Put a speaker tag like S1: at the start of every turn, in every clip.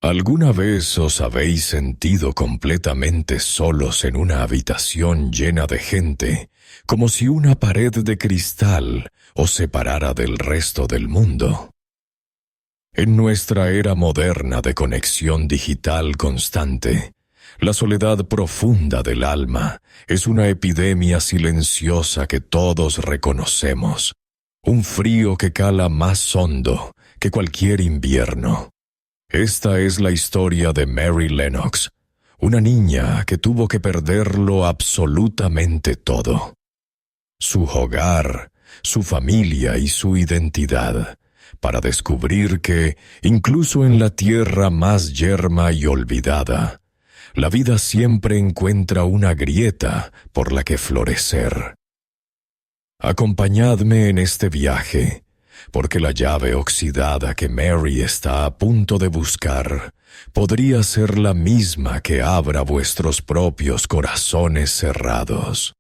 S1: ¿Alguna vez os habéis sentido completamente solos en una habitación llena de gente, como si una pared de cristal os separara del resto del mundo? En nuestra era moderna de conexión digital constante, la soledad profunda del alma es una epidemia silenciosa que todos reconocemos, un frío que cala más hondo que cualquier invierno. Esta es la historia de Mary Lennox, una niña que tuvo que perderlo absolutamente todo. Su hogar, su familia y su identidad, para descubrir que, incluso en la tierra más yerma y olvidada, la vida siempre encuentra una grieta por la que florecer. Acompañadme en este viaje, porque la llave oxidada que Mary está a punto de buscar podría ser la misma que abra vuestros propios corazones cerrados.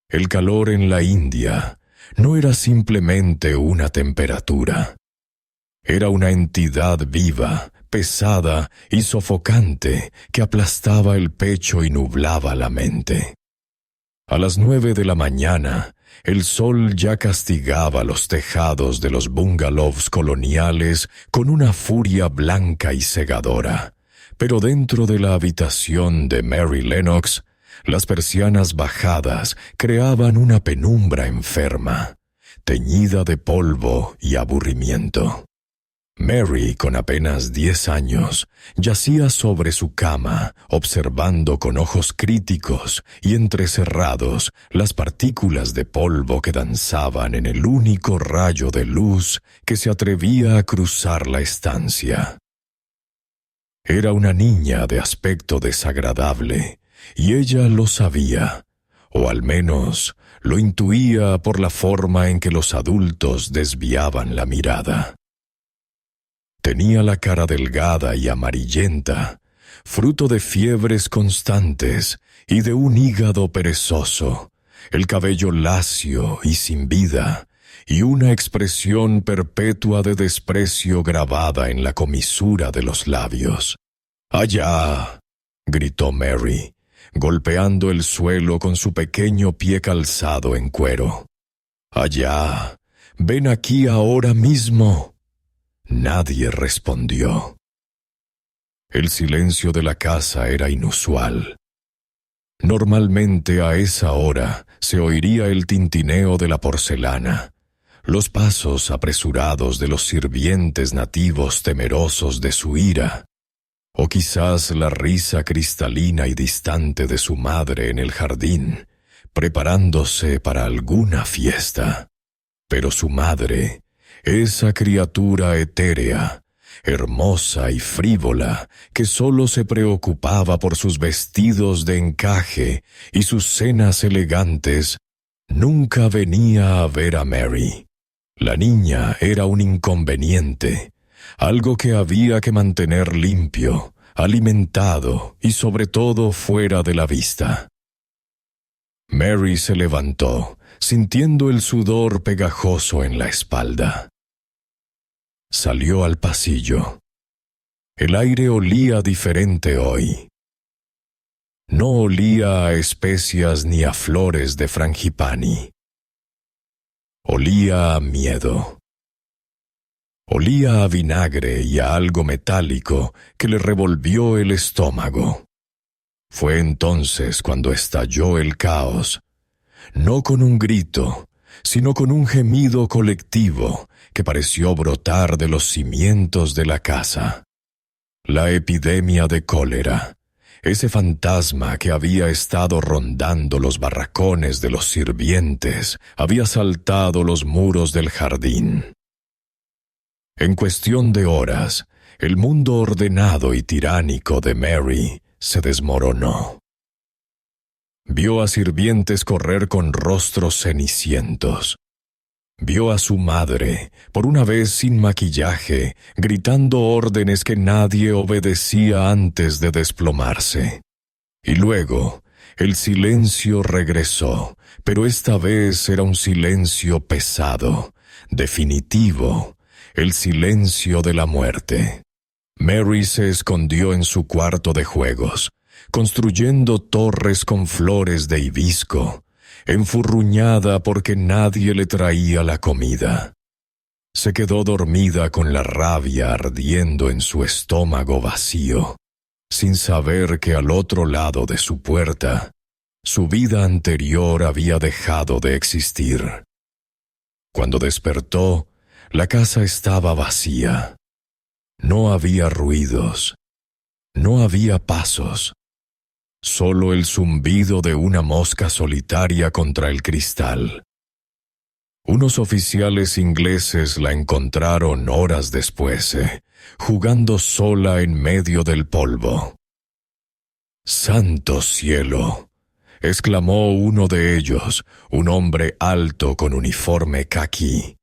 S1: El calor en la India no era simplemente una temperatura. Era una entidad viva, pesada y sofocante que aplastaba el pecho y nublaba la mente. A las 9 de la mañana, el sol ya castigaba los tejados de los bungalows coloniales con una furia blanca y cegadora, pero dentro de la habitación de Mary Lennox, las persianas bajadas creaban una penumbra enferma, teñida de polvo y aburrimiento. Mary, con apenas 10 años, yacía sobre su cama, observando con ojos críticos y entrecerrados las partículas de polvo que danzaban en el único rayo de luz que se atrevía a cruzar la estancia. Era una niña de aspecto desagradable, y ella lo sabía, o al menos lo intuía por la forma en que los adultos desviaban la mirada. Tenía la cara delgada y amarillenta, fruto de fiebres constantes y de un hígado perezoso, el cabello lacio y sin vida, y una expresión perpetua de desprecio grabada en la comisura de los labios. «¡Allá!», gritó Mary, golpeando el suelo con su pequeño pie calzado en cuero. «¡Allá! ¡Ven aquí ahora mismo!». Nadie respondió. El silencio de la casa era inusual. Normalmente a esa hora se oiría el tintineo de la porcelana, los pasos apresurados de los sirvientes nativos temerosos de su ira, o quizás la risa cristalina y distante de su madre en el jardín, preparándose para alguna fiesta. Pero su madre, esa criatura etérea, hermosa y frívola, que solo se preocupaba por sus vestidos de encaje y sus cenas elegantes, nunca venía a ver a Mary. La niña era un inconveniente, algo que había que mantener limpio, alimentado y sobre todo fuera de la vista. Mary se levantó, sintiendo el sudor pegajoso en la espalda. Salió al pasillo. El aire olía diferente hoy. No olía a especias ni a flores de frangipani. Olía a miedo. Olía a vinagre y a algo metálico que le revolvió el estómago. Fue entonces cuando estalló el caos, no con un grito, sino con un gemido colectivo que pareció brotar de los cimientos de la casa. La epidemia de cólera, ese fantasma que había estado rondando los barracones de los sirvientes, había saltado los muros del jardín. En cuestión de horas, el mundo ordenado y tiránico de Mary se desmoronó. Vio a sirvientes correr con rostros cenicientos. Vio a su madre, por una vez sin maquillaje, gritando órdenes que nadie obedecía antes de desplomarse. Y luego, el silencio regresó, pero esta vez era un silencio pesado, definitivo, el silencio de la muerte. Mary se escondió en su cuarto de juegos, construyendo torres con flores de hibisco, enfurruñada porque nadie le traía la comida. Se quedó dormida con la rabia ardiendo en su estómago vacío, sin saber que al otro lado de su puerta, su vida anterior había dejado de existir. Cuando despertó, la casa estaba vacía. No había ruidos, no había pasos, solo el zumbido de una mosca solitaria contra el cristal. Unos oficiales ingleses la encontraron horas después, jugando sola en medio del polvo. ¡Santo cielo!, exclamó uno de ellos, un hombre alto con uniforme caqui.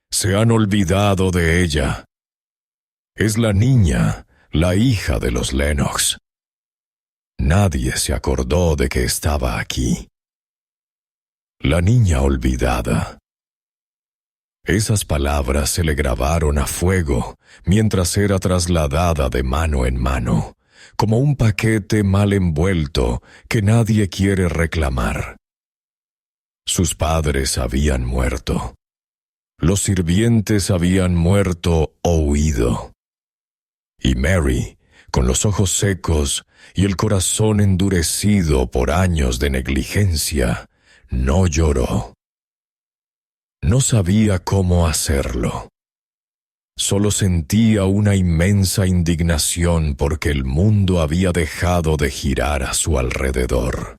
S1: «Se han olvidado de ella. Es la niña, la hija de los Lennox». Nadie se acordó de que estaba aquí. La niña olvidada. Esas palabras se le grabaron a fuego mientras era trasladada de mano en mano, como un paquete mal envuelto que nadie quiere reclamar. Sus padres habían muerto. Los sirvientes habían muerto o huido. Y Mary, con los ojos secos y el corazón endurecido por años de negligencia, no lloró. No sabía cómo hacerlo. Solo sentía una inmensa indignación porque el mundo había dejado de girar a su alrededor.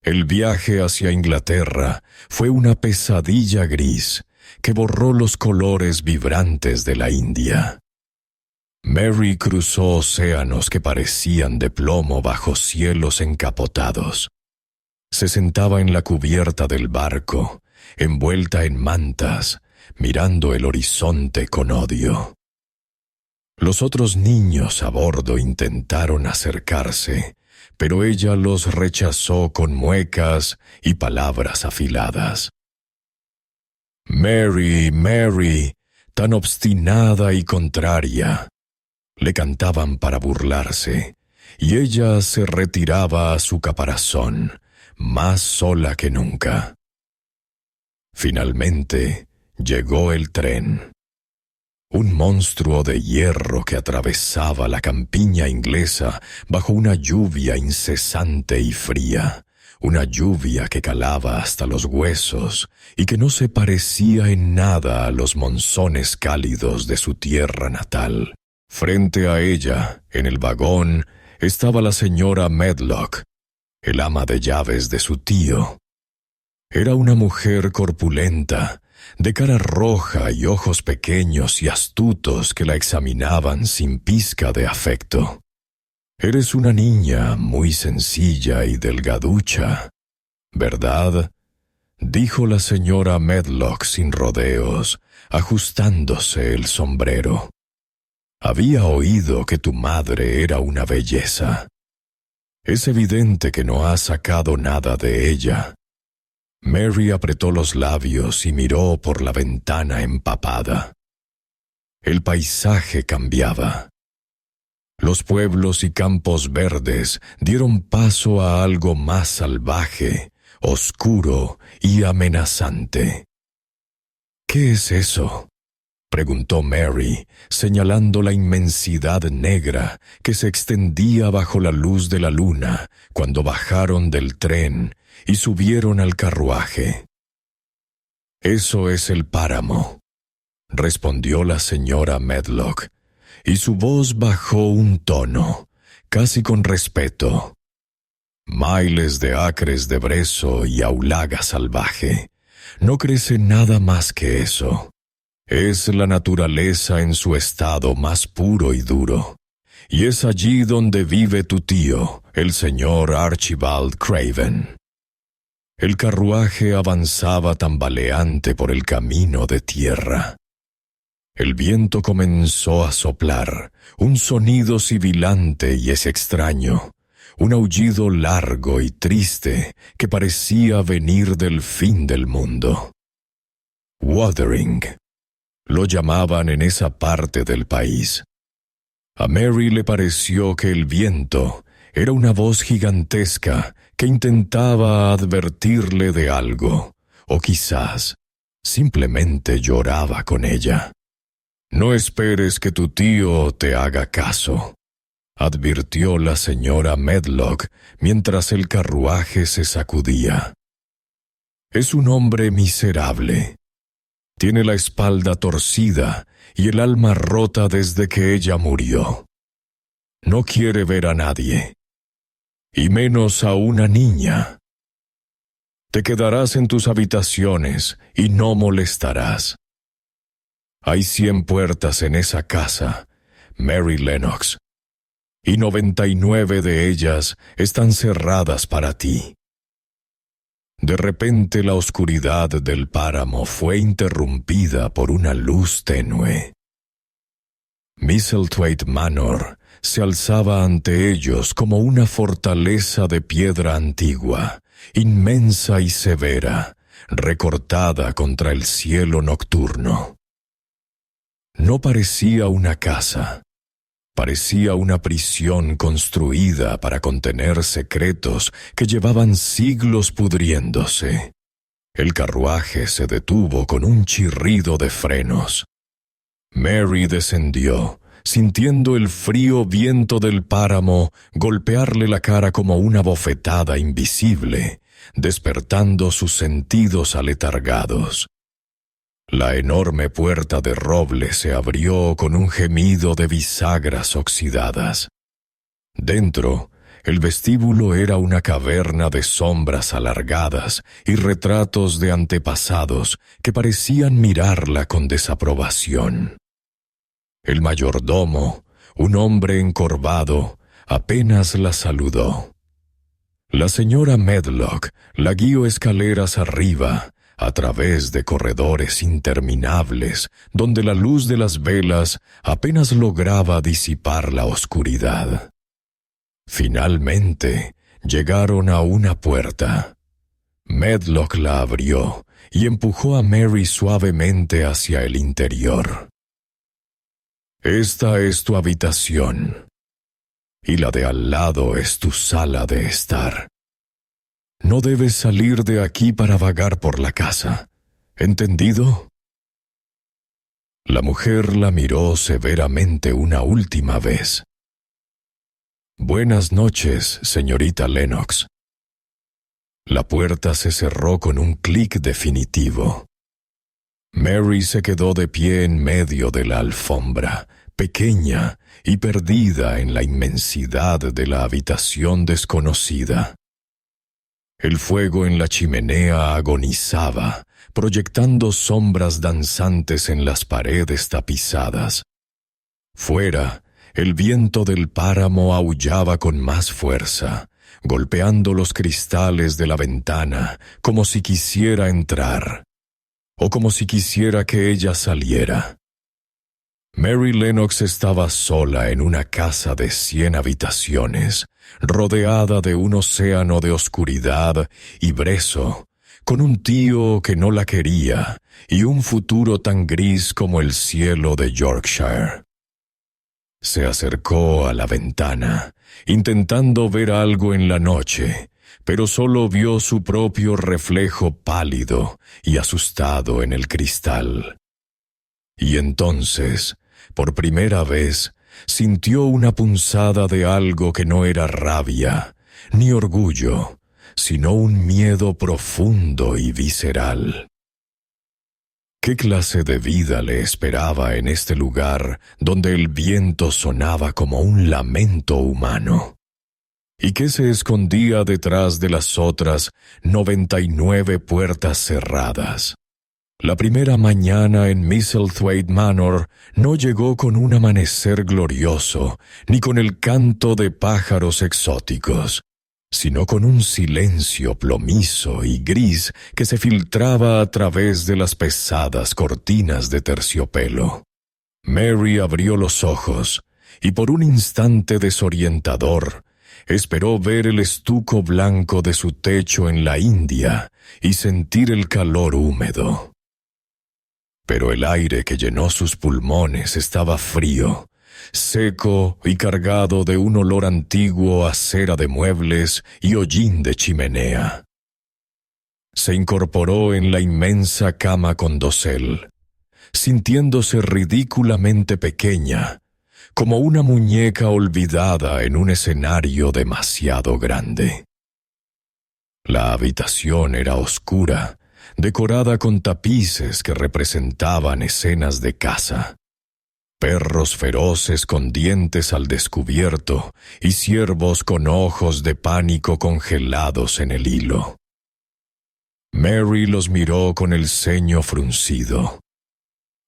S1: El viaje hacia Inglaterra fue una pesadilla gris que borró los colores vibrantes de la India. Mary cruzó océanos que parecían de plomo bajo cielos encapotados. Se sentaba en la cubierta del barco, envuelta en mantas, mirando el horizonte con odio. Los otros niños a bordo intentaron acercarse, pero ella los rechazó con muecas y palabras afiladas. «Mary, Mary», tan obstinada y contraria, le cantaban para burlarse, y ella se retiraba a su caparazón, más sola que nunca. Finalmente llegó el tren. Un monstruo de hierro que atravesaba la campiña inglesa bajo una lluvia incesante y fría, una lluvia que calaba hasta los huesos y que no se parecía en nada a los monzones cálidos de su tierra natal. Frente a ella, en el vagón, estaba la señora Medlock, el ama de llaves de su tío. Era una mujer corpulenta, de cara roja y ojos pequeños y astutos que la examinaban sin pizca de afecto. «Eres una niña muy sencilla y delgaducha, ¿verdad?», dijo la señora Medlock sin rodeos, ajustándose el sombrero. «Había oído que tu madre era una belleza. Es evidente que no has sacado nada de ella». Mary apretó los labios y miró por la ventana empapada. El paisaje cambiaba. Los pueblos y campos verdes dieron paso a algo más salvaje, oscuro y amenazante. «¿Qué es eso?», preguntó Mary, señalando la inmensidad negra que se extendía bajo la luz de la luna cuando bajaron del tren y subieron al carruaje. «Eso es el páramo», respondió la señora Medlock, y su voz bajó un tono, casi con respeto. «Miles de acres de brezo y aulaga salvaje. No crece nada más que eso. Es la naturaleza en su estado más puro y duro. Y es allí donde vive tu tío, el señor Archibald Craven». El carruaje avanzaba tambaleante por el camino de tierra. El viento comenzó a soplar, un sonido sibilante y es extraño, un aullido largo y triste que parecía venir del fin del mundo. Wuthering, lo llamaban en esa parte del país. A Mary le pareció que el viento era una voz gigantesca que intentaba advertirle de algo, o quizás simplemente lloraba con ella. «No esperes que tu tío te haga caso», advirtió la señora Medlock mientras el carruaje se sacudía. «Es un hombre miserable. Tiene la espalda torcida y el alma rota desde que ella murió. No quiere ver a nadie, y menos a una niña. Te quedarás en tus habitaciones y no molestarás. Hay 100 puertas en esa casa, Mary Lennox, y 99 de ellas están cerradas para ti». De repente la oscuridad del páramo fue interrumpida por una luz tenue. Misselthwaite Manor se alzaba ante ellos como una fortaleza de piedra antigua, inmensa y severa, recortada contra el cielo nocturno. No parecía una casa. Parecía una prisión construida para contener secretos que llevaban siglos pudriéndose. El carruaje se detuvo con un chirrido de frenos. Mary descendió, sintiendo el frío viento del páramo golpearle la cara como una bofetada invisible, despertando sus sentidos aletargados. La enorme puerta de roble se abrió con un gemido de bisagras oxidadas. Dentro, el vestíbulo era una caverna de sombras alargadas y retratos de antepasados que parecían mirarla con desaprobación. El mayordomo, un hombre encorvado, apenas la saludó. La señora Medlock la guió escaleras arriba, a través de corredores interminables, donde la luz de las velas apenas lograba disipar la oscuridad. Finalmente, llegaron a una puerta. Medlock la abrió y empujó a Mary suavemente hacia el interior. «Esta es tu habitación, y la de al lado es tu sala de estar. No debes salir de aquí para vagar por la casa. ¿Entendido?» La mujer la miró severamente una última vez. «Buenas noches, señorita Lennox». La puerta se cerró con un clic definitivo. Mary se quedó de pie en medio de la alfombra, pequeña y perdida en la inmensidad de la habitación desconocida. El fuego en la chimenea agonizaba, proyectando sombras danzantes en las paredes tapizadas. Fuera, el viento del páramo aullaba con más fuerza, golpeando los cristales de la ventana como si quisiera entrar, o como si quisiera que ella saliera. Mary Lennox estaba sola en una casa de 100 habitaciones, rodeada de un océano de oscuridad y brezo, con un tío que no la quería y un futuro tan gris como el cielo de Yorkshire. Se acercó a la ventana, intentando ver algo en la noche, pero solo vio su propio reflejo pálido y asustado en el cristal. Y entonces, por primera vez, sintió una punzada de algo que no era rabia, ni orgullo, sino un miedo profundo y visceral. ¿Qué clase de vida le esperaba en este lugar donde el viento sonaba como un lamento humano? ¿Y qué se escondía detrás de las otras 99 puertas cerradas? La primera mañana en Misselthwaite Manor no llegó con un amanecer glorioso, ni con el canto de pájaros exóticos, sino con un silencio plomizo y gris que se filtraba a través de las pesadas cortinas de terciopelo. Mary abrió los ojos, y por un instante desorientador, esperó ver el estuco blanco de su techo en la India y sentir el calor húmedo. Pero el aire que llenó sus pulmones estaba frío, seco y cargado de un olor antiguo a cera de muebles y hollín de chimenea. Se incorporó en la inmensa cama con dosel, sintiéndose ridículamente pequeña, como una muñeca olvidada en un escenario demasiado grande. La habitación era oscura, decorada con tapices que representaban escenas de caza. Perros feroces con dientes al descubierto y ciervos con ojos de pánico congelados en el hilo. Mary los miró con el ceño fruncido.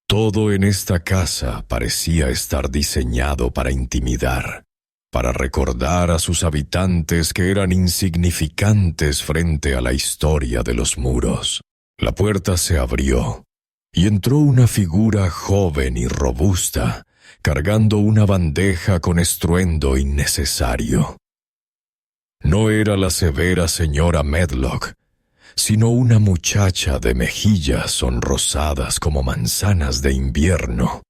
S1: Todo en esta casa parecía estar diseñado para intimidar, para recordar a sus habitantes que eran insignificantes frente a la historia de los muros. La puerta se abrió y entró una figura joven y robusta, cargando una bandeja con estruendo innecesario. No era la severa señora Medlock, sino una muchacha de mejillas sonrosadas como manzanas de invierno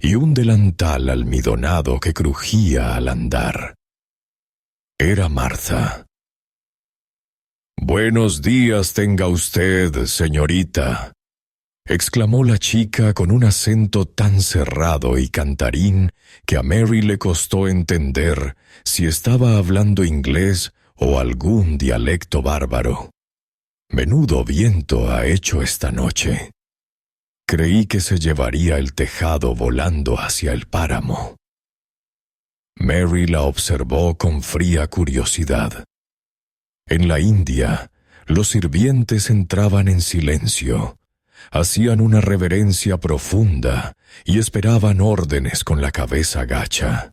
S1: y un delantal almidonado que crujía al andar. Era Martha. «Buenos días tenga usted, señorita», exclamó la chica con un acento tan cerrado y cantarín que a Mary le costó entender si estaba hablando inglés o algún dialecto bárbaro. Menudo viento ha hecho esta noche. Creí que se llevaría el tejado volando hacia el páramo. Mary la observó con fría curiosidad. En la India, los sirvientes entraban en silencio, hacían una reverencia profunda y esperaban órdenes con la cabeza gacha.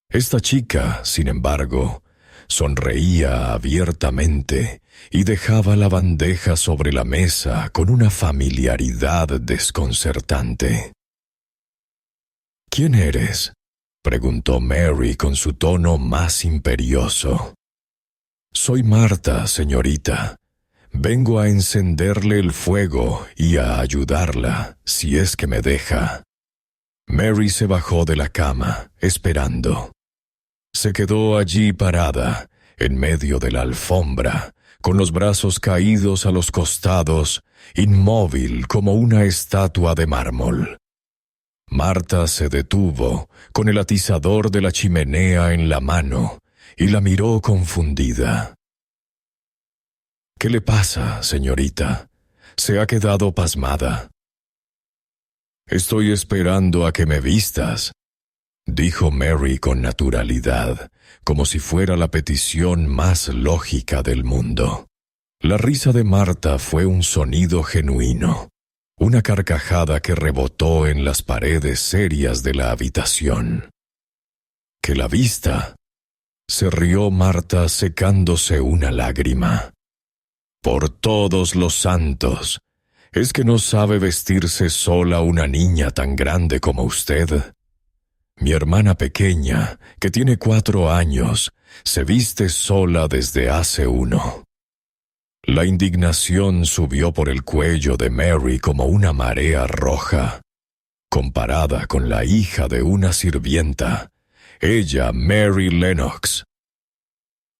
S1: Esta chica, sin embargo, sonreía abiertamente y dejaba la bandeja sobre la mesa con una familiaridad desconcertante. «¿Quién eres?», preguntó Mary con su tono más imperioso. «Soy Martha, señorita. Vengo a encenderle el fuego y a ayudarla, si es que me deja». Mary se bajó de la cama, esperando. Se quedó allí parada, en medio de la alfombra, con los brazos caídos a los costados, inmóvil como una estatua de mármol. Martha se detuvo, con el atizador de la chimenea en la mano, y la miró confundida. «¿Qué le pasa, señorita? ¿Se ha quedado pasmada?» «Estoy esperando a que me vistas», dijo Mary con naturalidad, como si fuera la petición más lógica del mundo. La risa de Martha fue un sonido genuino, una carcajada que rebotó en las paredes serias de la habitación. «¿Que la vista?», se rió Martha secándose una lágrima. «Por todos los santos, ¿es que no sabe vestirse sola una niña tan grande como usted? Mi hermana pequeña, que tiene 4 años, se viste sola desde hace 1. La indignación subió por el cuello de Mary como una marea roja. Comparada con la hija de una sirvienta, ella, Mary Lennox.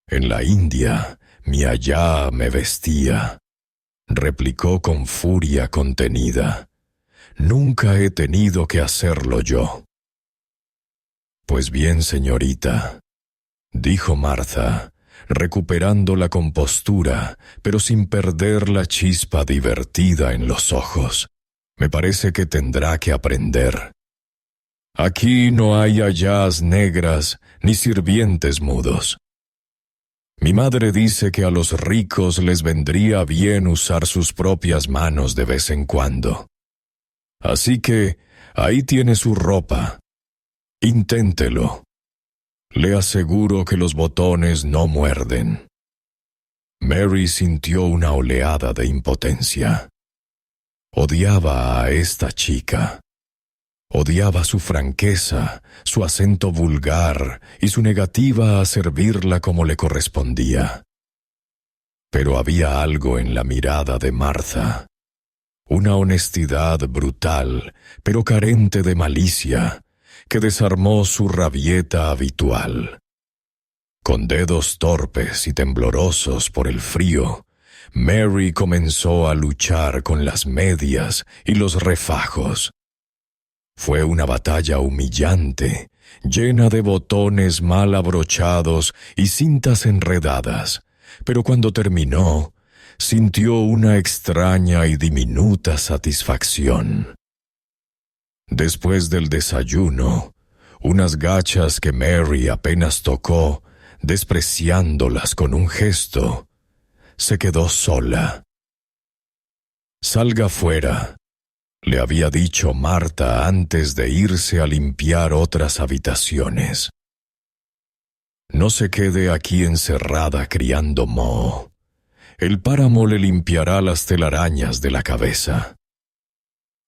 S1: «En la India, mi ayá me vestía», replicó con furia contenida. «Nunca he tenido que hacerlo yo». «Pues bien, señorita», dijo Martha, recuperando la compostura, pero sin perder la chispa divertida en los ojos. «Me parece que tendrá que aprender. Aquí no hay ayás negras ni sirvientes mudos. Mi madre dice que a los ricos les vendría bien usar sus propias manos de vez en cuando. Así que ahí tiene su ropa. Inténtelo. Le aseguro que los botones no muerden». Mary sintió una oleada de impotencia. Odiaba a esta chica. Odiaba su franqueza, su acento vulgar y su negativa a servirla como le correspondía. Pero había algo en la mirada de Martha. Una honestidad brutal, pero carente de malicia, que desarmó su rabieta habitual. Con dedos torpes y temblorosos por el frío, Mary comenzó a luchar con las medias y los refajos. Fue una batalla humillante, llena de botones mal abrochados y cintas enredadas, pero cuando terminó, sintió una extraña y diminuta satisfacción. Después del desayuno, unas gachas que Mary apenas tocó, despreciándolas con un gesto, se quedó sola. «Salga fuera», le había dicho Marta antes de irse a limpiar otras habitaciones. «No se quede aquí encerrada criando moho. El páramo le limpiará las telarañas de la cabeza».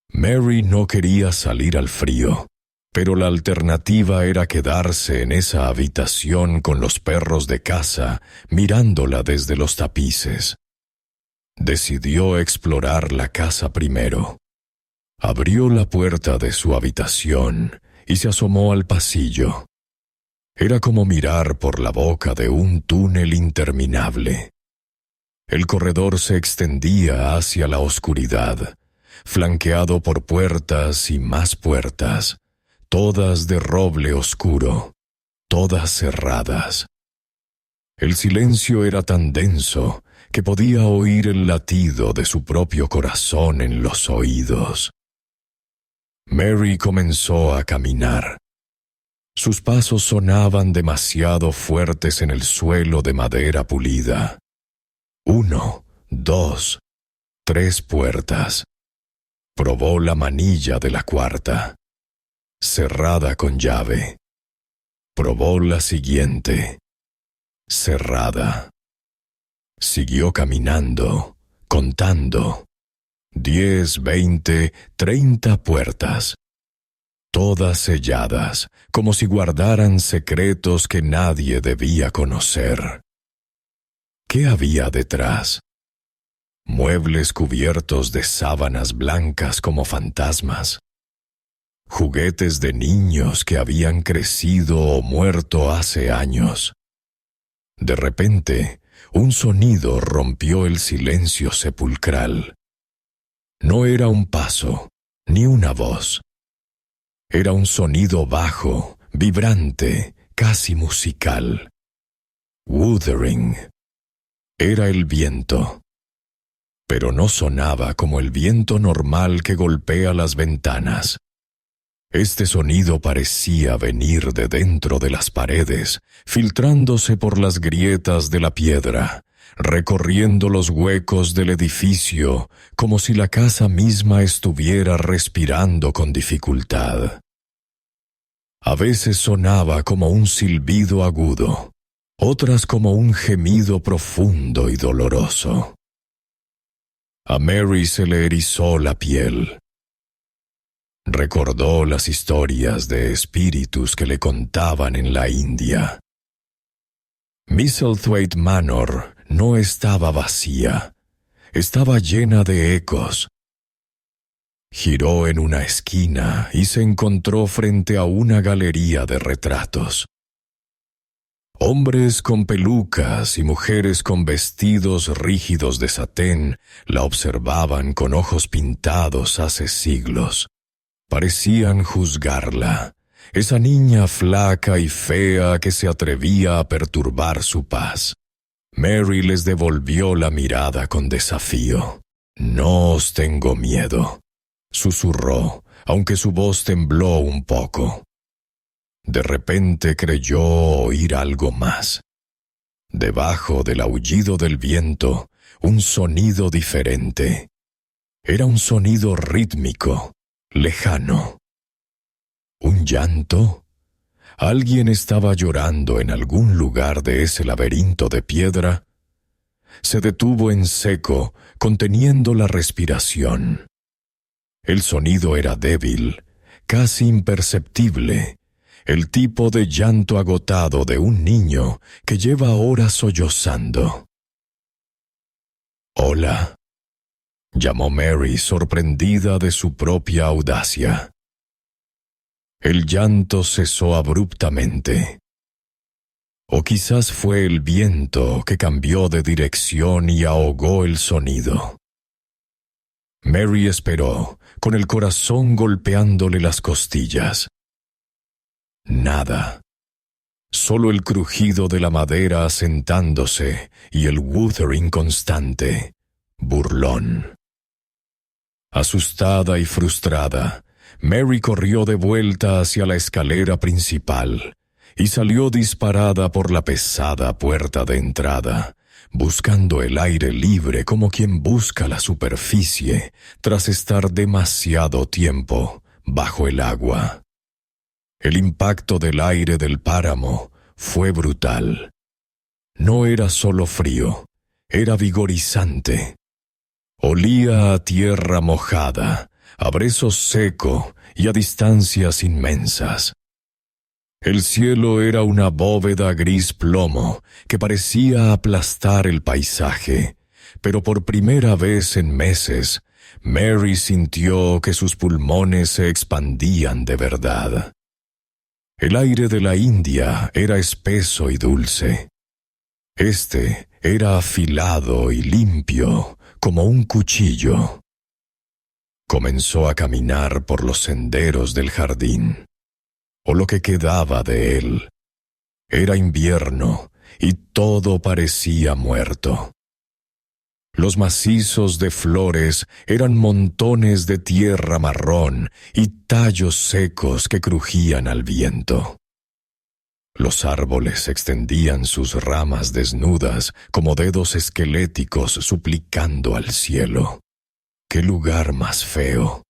S1: Mary no quería salir al frío, pero la alternativa era quedarse en esa habitación con los perros de casa, mirándola desde los tapices. Decidió explorar la casa primero. Abrió la puerta de su habitación y se asomó al pasillo. Era como mirar por la boca de un túnel interminable. El corredor se extendía hacia la oscuridad, flanqueado por puertas y más puertas, todas de roble oscuro, todas cerradas. El silencio era tan denso que podía oír el latido de su propio corazón en los oídos. Mary comenzó a caminar. Sus pasos sonaban demasiado fuertes en el suelo de madera pulida. 1, 2, 3 puertas. Probó la manilla de la cuarta, cerrada con llave. Probó la siguiente, cerrada. Siguió caminando, contando. 10, 20, 30 puertas. Todas selladas, como si guardaran secretos que nadie debía conocer. ¿Qué había detrás? Muebles cubiertos de sábanas blancas como fantasmas. Juguetes de niños que habían crecido o muerto hace años. De repente, un sonido rompió el silencio sepulcral. No era un paso, ni una voz. Era un sonido bajo, vibrante, casi musical. Wuthering. Era el viento. Pero no sonaba como el viento normal que golpea las ventanas. Este sonido parecía venir de dentro de las paredes, filtrándose por las grietas de la piedra, recorriendo los huecos del edificio, como si la casa misma estuviera respirando con dificultad. A veces sonaba como un silbido agudo, otras como un gemido profundo y doloroso. A Mary se le erizó la piel. Recordó las historias de espíritus que le contaban en la India. Misselthwaite Manor no estaba vacía, estaba llena de ecos. Giró en una esquina y se encontró frente a una galería de retratos. Hombres con pelucas y mujeres con vestidos rígidos de satén la observaban con ojos pintados hace siglos. Parecían juzgarla, esa niña flaca y fea que se atrevía a perturbar su paz. Mary les devolvió la mirada con desafío. «No os tengo miedo», susurró, aunque su voz tembló un poco. De repente creyó oír algo más. Debajo del aullido del viento, un sonido diferente. Era un sonido rítmico, lejano. ¿Un llanto? ¿Alguien estaba llorando en algún lugar de ese laberinto de piedra? Se detuvo en seco, conteniendo la respiración. El sonido era débil, casi imperceptible, el tipo de llanto agotado de un niño que lleva horas sollozando. «Hola», llamó Mary, sorprendida de su propia audacia. El llanto cesó abruptamente. O quizás fue el viento que cambió de dirección y ahogó el sonido. Mary esperó, con el corazón golpeándole las costillas. Nada. Solo el crujido de la madera asentándose y el wuthering constante, burlón. Asustada y frustrada, Mary corrió de vuelta hacia la escalera principal y salió disparada por la pesada puerta de entrada, buscando el aire libre como quien busca la superficie tras estar demasiado tiempo bajo el agua. El impacto del aire del páramo fue brutal. No era solo frío, era vigorizante. Olía a tierra mojada, a brezo seco y a distancias inmensas. El cielo era una bóveda gris plomo que parecía aplastar el paisaje, pero por primera vez en meses, Mary sintió que sus pulmones se expandían de verdad. El aire de la India era espeso y dulce. Este era afilado y limpio como un cuchillo. Comenzó a caminar por los senderos del jardín, o lo que quedaba de él. Era invierno y todo parecía muerto. Los macizos de flores eran montones de tierra marrón y tallos secos que crujían al viento. Los árboles extendían sus ramas desnudas como dedos esqueléticos suplicando al cielo. «¡Qué lugar más feo!»,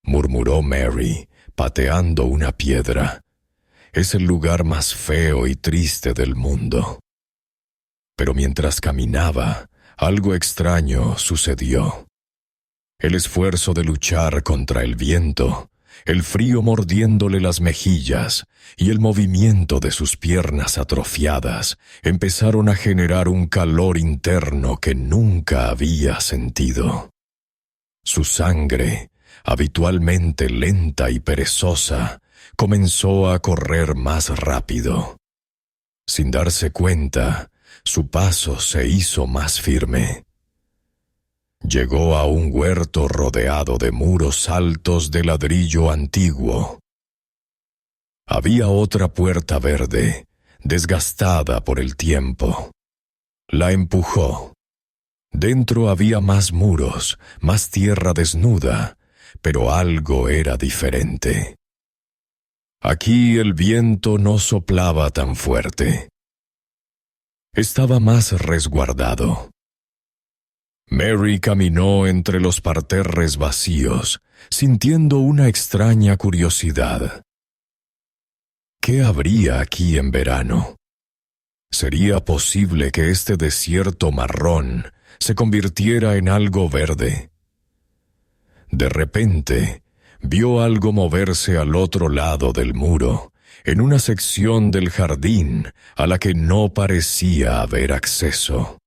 S1: murmuró Mary, pateando una piedra. «Es el lugar más feo y triste del mundo». Pero mientras caminaba, algo extraño sucedió. El esfuerzo de luchar contra el viento, el frío mordiéndole las mejillas y el movimiento de sus piernas atrofiadas empezaron a generar un calor interno que nunca había sentido. Su sangre, habitualmente lenta y perezosa, comenzó a correr más rápido. Sin darse cuenta, su paso se hizo más firme. Llegó a un huerto rodeado de muros altos de ladrillo antiguo. Había otra puerta verde, desgastada por el tiempo. La empujó. Dentro había más muros, más tierra desnuda, pero algo era diferente. Aquí el viento no soplaba tan fuerte. Estaba más resguardado. Mary caminó entre los parterres vacíos, sintiendo una extraña curiosidad. ¿Qué habría aquí en verano? ¿Sería posible que este desierto marrón se convirtiera en algo verde? De repente, vio algo moverse al otro lado del muro, en una sección del jardín a la que no parecía haber acceso.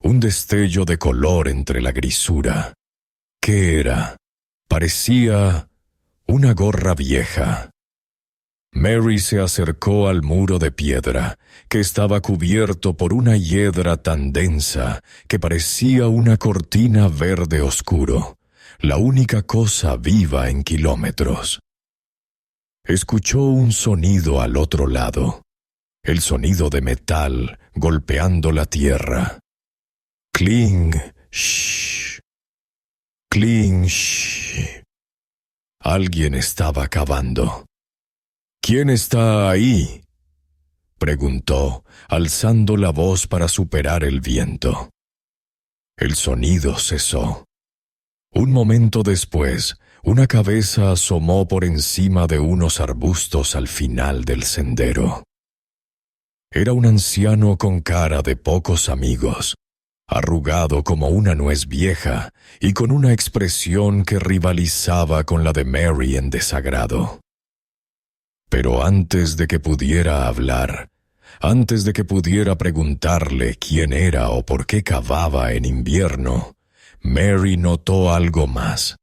S1: Un destello de color entre la grisura. ¿Qué era? Parecía una gorra vieja. Mary se acercó al muro de piedra, que estaba cubierto por una hiedra tan densa que parecía una cortina verde oscuro, la única cosa viva en kilómetros. Escuchó un sonido al otro lado, el sonido de metal golpeando la tierra. Cling, shh. Cling, shh. Alguien estaba cavando. «¿Quién está ahí?», preguntó, alzando la voz para superar el viento. El sonido cesó. Un momento después, una cabeza asomó por encima de unos arbustos al final del sendero. Era un anciano con cara de pocos amigos, arrugado como una nuez vieja y con una expresión que rivalizaba con la de Mary en desagrado. Pero antes de que pudiera hablar, antes de que pudiera preguntarle quién era o por qué cavaba en invierno, Mary notó algo más.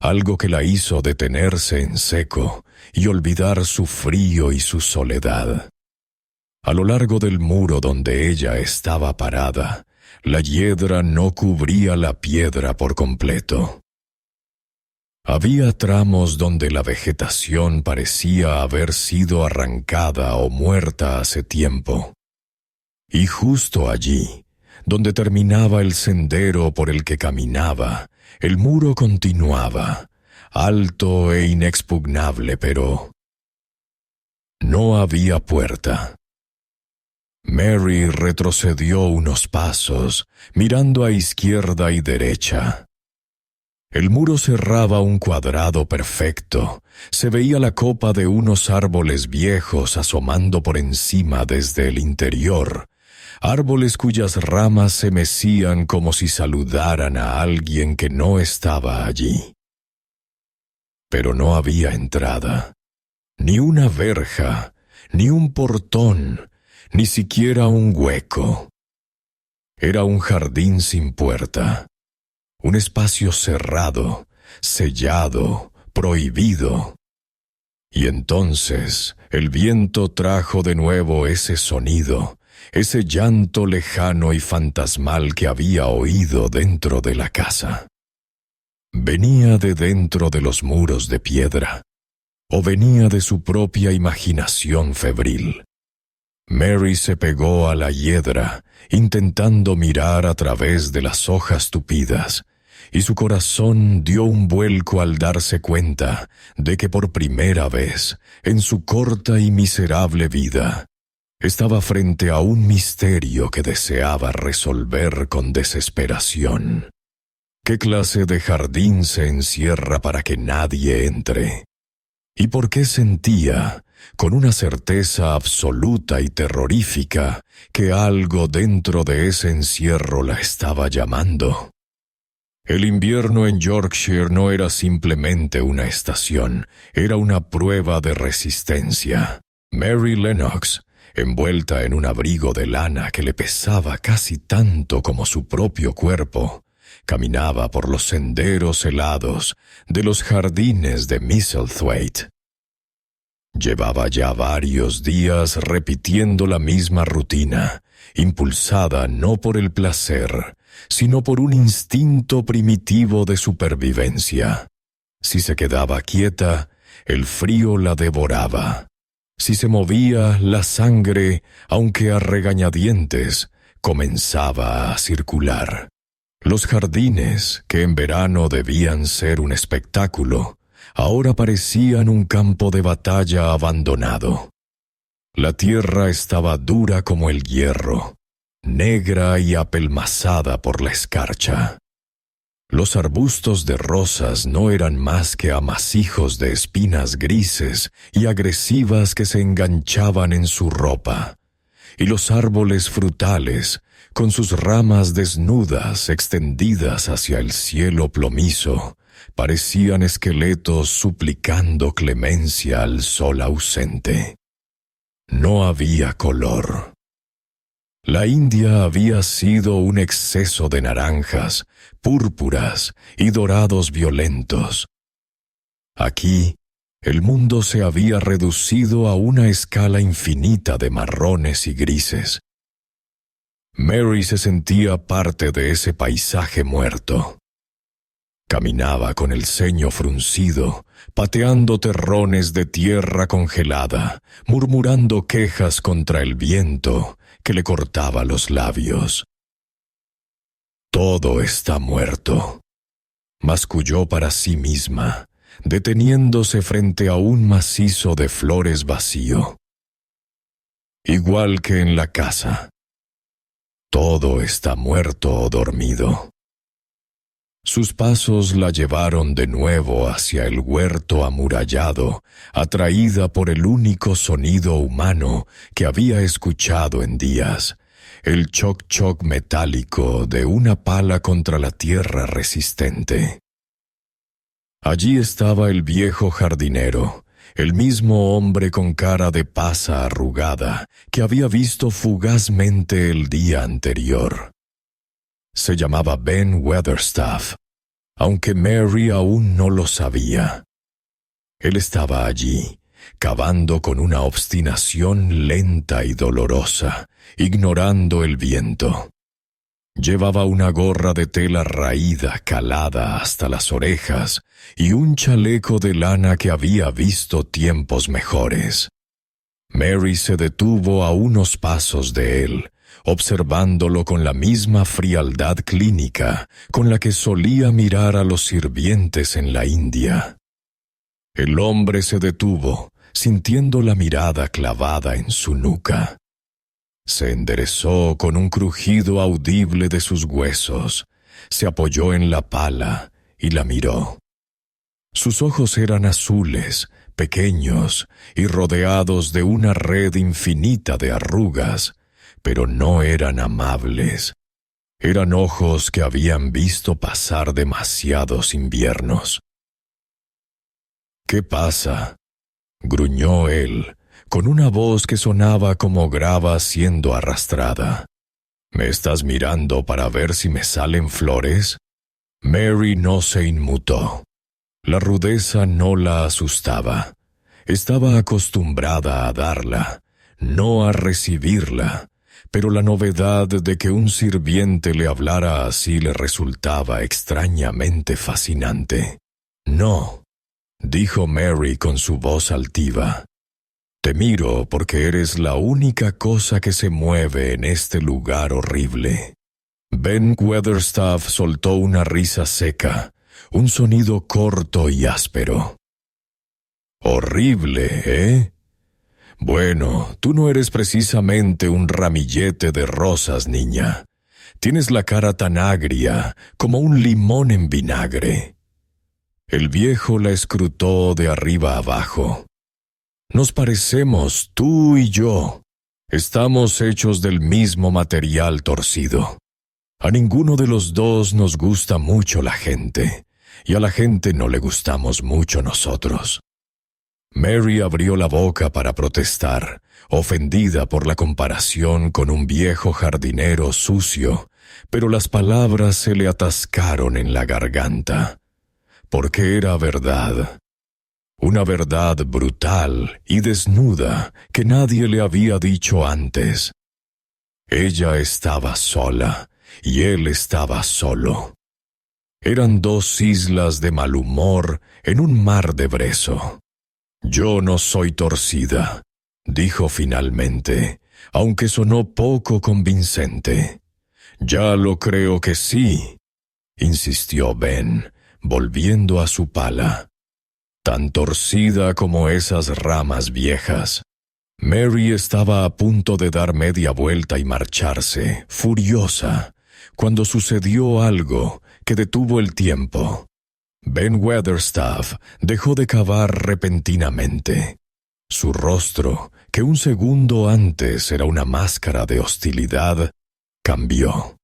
S1: algo que la hizo detenerse en seco y olvidar su frío y su soledad. A lo largo del muro donde ella estaba parada, la hiedra no cubría la piedra por completo. Había tramos donde la vegetación parecía haber sido arrancada o muerta hace tiempo. Y justo allí, donde terminaba el sendero por el que caminaba, el muro continuaba, alto e inexpugnable, pero no había puerta. Mary retrocedió unos pasos, mirando a izquierda y derecha. El muro cerraba un cuadrado perfecto. Se veía la copa de unos árboles viejos asomando por encima desde el interior, árboles cuyas ramas se mecían como si saludaran a alguien que no estaba allí. Pero no había entrada, ni una verja, ni un portón, ni siquiera un hueco. Era un jardín sin puerta, un espacio cerrado, sellado, prohibido. Y entonces el viento trajo de nuevo ese sonido, ese llanto lejano y fantasmal que había oído dentro de la casa. Venía de dentro de los muros de piedra, o venía de su propia imaginación febril. Mary se pegó a la hiedra, intentando mirar a través de las hojas tupidas, y su corazón dio un vuelco al darse cuenta de que por primera vez, en su corta y miserable vida, estaba frente a un misterio que deseaba resolver con desesperación. ¿Qué clase de jardín se encierra para que nadie entre? ¿Y por qué sentía, con una certeza absoluta y terrorífica, que algo dentro de ese encierro la estaba llamando? El invierno en Yorkshire no era simplemente una estación, era una prueba de resistencia. Mary Lennox, envuelta en un abrigo de lana que le pesaba casi tanto como su propio cuerpo, caminaba por los senderos helados de los jardines de Misselthwaite. Llevaba ya varios días repitiendo la misma rutina, impulsada no por el placer, sino por un instinto primitivo de supervivencia. Si se quedaba quieta, el frío la devoraba. Si se movía, la sangre, aunque a regañadientes, comenzaba a circular. Los jardines, que en verano debían ser un espectáculo, ahora parecían un campo de batalla abandonado. La tierra estaba dura como el hierro, negra y apelmazada por la escarcha. Los arbustos de rosas no eran más que amasijos de espinas grises y agresivas que se enganchaban en su ropa, y los árboles frutales, con sus ramas desnudas extendidas hacia el cielo plomizo, parecían esqueletos suplicando clemencia al sol ausente. No había color. La India había sido un exceso de naranjas, púrpuras y dorados violentos. Aquí, el mundo se había reducido a una escala infinita de marrones y grises. Mary se sentía parte de ese paisaje muerto. Caminaba con el ceño fruncido, pateando terrones de tierra congelada, murmurando quejas contra el viento que le cortaba los labios. Todo está muerto, masculló para sí misma, deteniéndose frente a un macizo de flores vacío. Igual que en la casa, todo está muerto o dormido. Sus pasos la llevaron de nuevo hacia el huerto amurallado, atraída por el único sonido humano que había escuchado en días, el choc-choc metálico de una pala contra la tierra resistente. Allí estaba el viejo jardinero, el mismo hombre con cara de pasa arrugada que había visto fugazmente el día anterior. Se llamaba Ben Weatherstaff, aunque Mary aún no lo sabía. Él estaba allí, cavando con una obstinación lenta y dolorosa, ignorando el viento. Llevaba una gorra de tela raída calada hasta las orejas y un chaleco de lana que había visto tiempos mejores. Mary se detuvo a unos pasos de él, observándolo con la misma frialdad clínica con la que solía mirar a los sirvientes en la India. El hombre se detuvo, sintiendo la mirada clavada en su nuca. Se enderezó con un crujido audible de sus huesos, se apoyó en la pala y la miró. Sus ojos eran azules, pequeños y rodeados de una red infinita de arrugas, pero no eran amables. Eran ojos que habían visto pasar demasiados inviernos. «¿Qué pasa?», gruñó él, con una voz que sonaba como grava siendo arrastrada. «¿Me estás mirando para ver si me salen flores?». Mary no se inmutó. La rudeza no la asustaba. Estaba acostumbrada a darla, no a recibirla, pero la novedad de que un sirviente le hablara así le resultaba extrañamente fascinante. «No», dijo Mary con su voz altiva. «Te miro porque eres la única cosa que se mueve en este lugar horrible». Ben Weatherstaff soltó una risa seca, un sonido corto y áspero. «Horrible, ¿eh? Bueno, tú no eres precisamente un ramillete de rosas, niña. Tienes la cara tan agria como un limón en vinagre». El viejo la escrutó de arriba abajo. «Nos parecemos, tú y yo. Estamos hechos del mismo material torcido. A ninguno de los dos nos gusta mucho la gente, y a la gente no le gustamos mucho nosotros». Mary abrió la boca para protestar, ofendida por la comparación con un viejo jardinero sucio, pero las palabras se le atascaron en la garganta. Porque era verdad. Una verdad brutal y desnuda que nadie le había dicho antes. Ella estaba sola y él estaba solo. Eran dos islas de mal humor en un mar de brezo. «Yo no soy torcida», dijo finalmente, aunque sonó poco convincente. «Ya lo creo que sí», insistió Ben, volviendo a su pala. «Tan torcida como esas ramas viejas». Mary estaba a punto de dar media vuelta y marcharse, furiosa, cuando sucedió algo que detuvo el tiempo. Ben Weatherstaff dejó de cavar repentinamente. Su rostro, que un segundo antes era una máscara de hostilidad, cambió.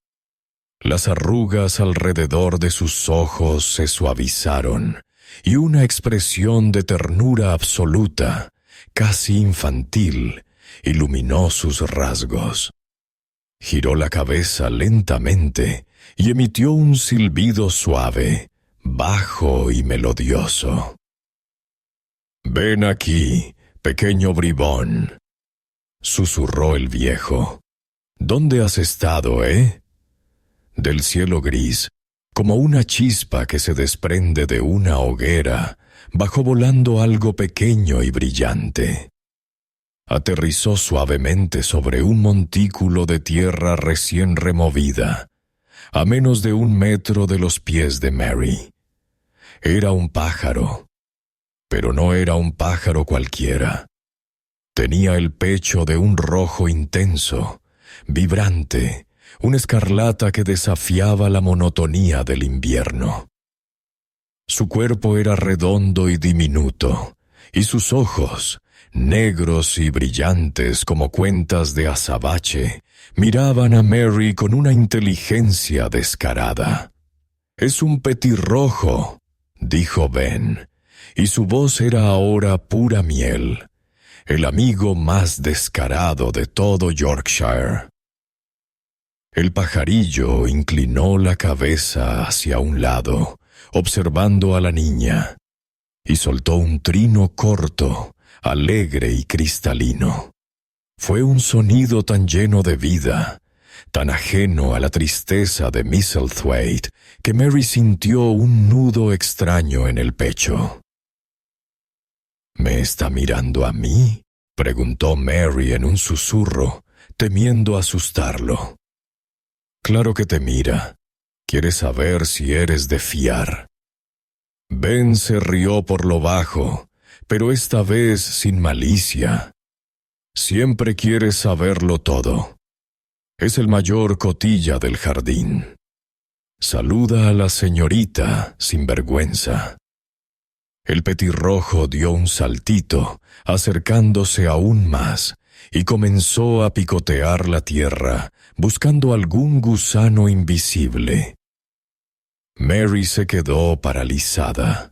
S1: Las arrugas alrededor de sus ojos se suavizaron y una expresión de ternura absoluta, casi infantil, iluminó sus rasgos. Giró la cabeza lentamente y emitió un silbido suave, bajo y melodioso. «Ven aquí, pequeño bribón», susurró el viejo. «¿Dónde has estado, eh?» Del cielo gris, como una chispa que se desprende de una hoguera, bajó volando algo pequeño y brillante. Aterrizó suavemente sobre un montículo de tierra recién removida, a menos de 1 metro de los pies de Mary. Era un pájaro, pero no era un pájaro cualquiera. Tenía el pecho de un rojo intenso, vibrante, una escarlata que desafiaba la monotonía del invierno. Su cuerpo era redondo y diminuto, y sus ojos, negros y brillantes como cuentas de azabache, miraban a Mary con una inteligencia descarada. «Es un petirrojo», dijo Ben, y su voz era ahora pura miel, el amigo más descarado de todo Yorkshire. El pajarillo inclinó la cabeza hacia un lado, observando a la niña, y soltó un trino corto, alegre y cristalino. Fue un sonido tan lleno de vida, tan ajeno a la tristeza de Misselthwaite, que Mary sintió un nudo extraño en el pecho. —¿Me está mirando a mí? —preguntó Mary en un susurro, temiendo asustarlo. —Claro que te mira. Quiere saber si eres de fiar. Ben se rió por lo bajo, pero esta vez sin malicia. Siempre quiere saberlo todo. Es el mayor cotilla del jardín. Saluda a la señorita sin vergüenza. El petirrojo dio un saltito, acercándose aún más, y comenzó a picotear la tierra, buscando algún gusano invisible. Mary se quedó paralizada.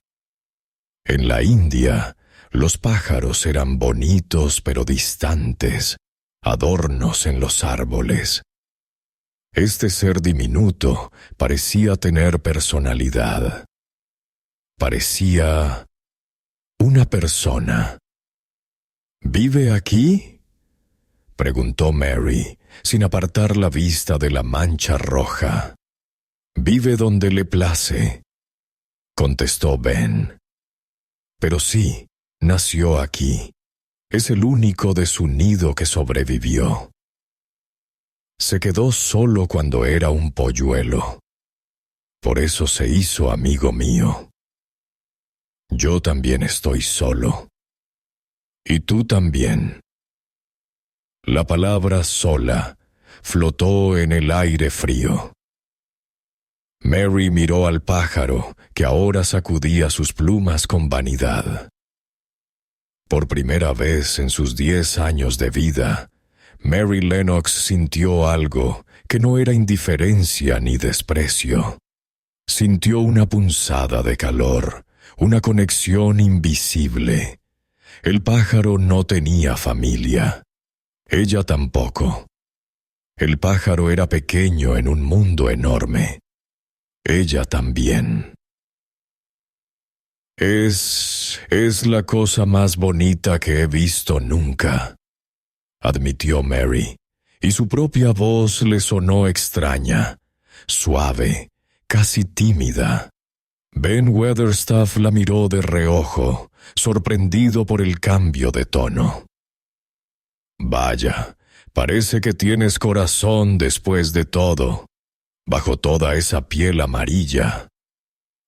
S1: En la India, los pájaros eran bonitos pero distantes, adornos en los árboles. Este ser diminuto parecía tener personalidad. Parecía una persona. —¿Vive aquí? —preguntó Mary, sin apartar la vista de la mancha roja. —Vive donde le place —contestó Ben—. Pero sí, nació aquí. Es el único de su nido que sobrevivió. Se quedó solo cuando era un polluelo. Por eso se hizo amigo mío. Yo también estoy solo. Y tú también. La palabra sola flotó en el aire frío. Mary miró al pájaro, que ahora sacudía sus plumas con vanidad. Por primera vez en sus 10 años de vida, Mary Lennox sintió algo que no era indiferencia ni desprecio. Sintió una punzada de calor, una conexión invisible. El pájaro no tenía familia. Ella tampoco. El pájaro era pequeño en un mundo enorme. Ella también. Es la cosa más bonita que he visto nunca, admitió Mary, y su propia voz le sonó extraña, suave, casi tímida. Ben Weatherstaff la miró de reojo, sorprendido por el cambio de tono. Vaya, parece que tienes corazón después de todo, bajo toda esa piel amarilla.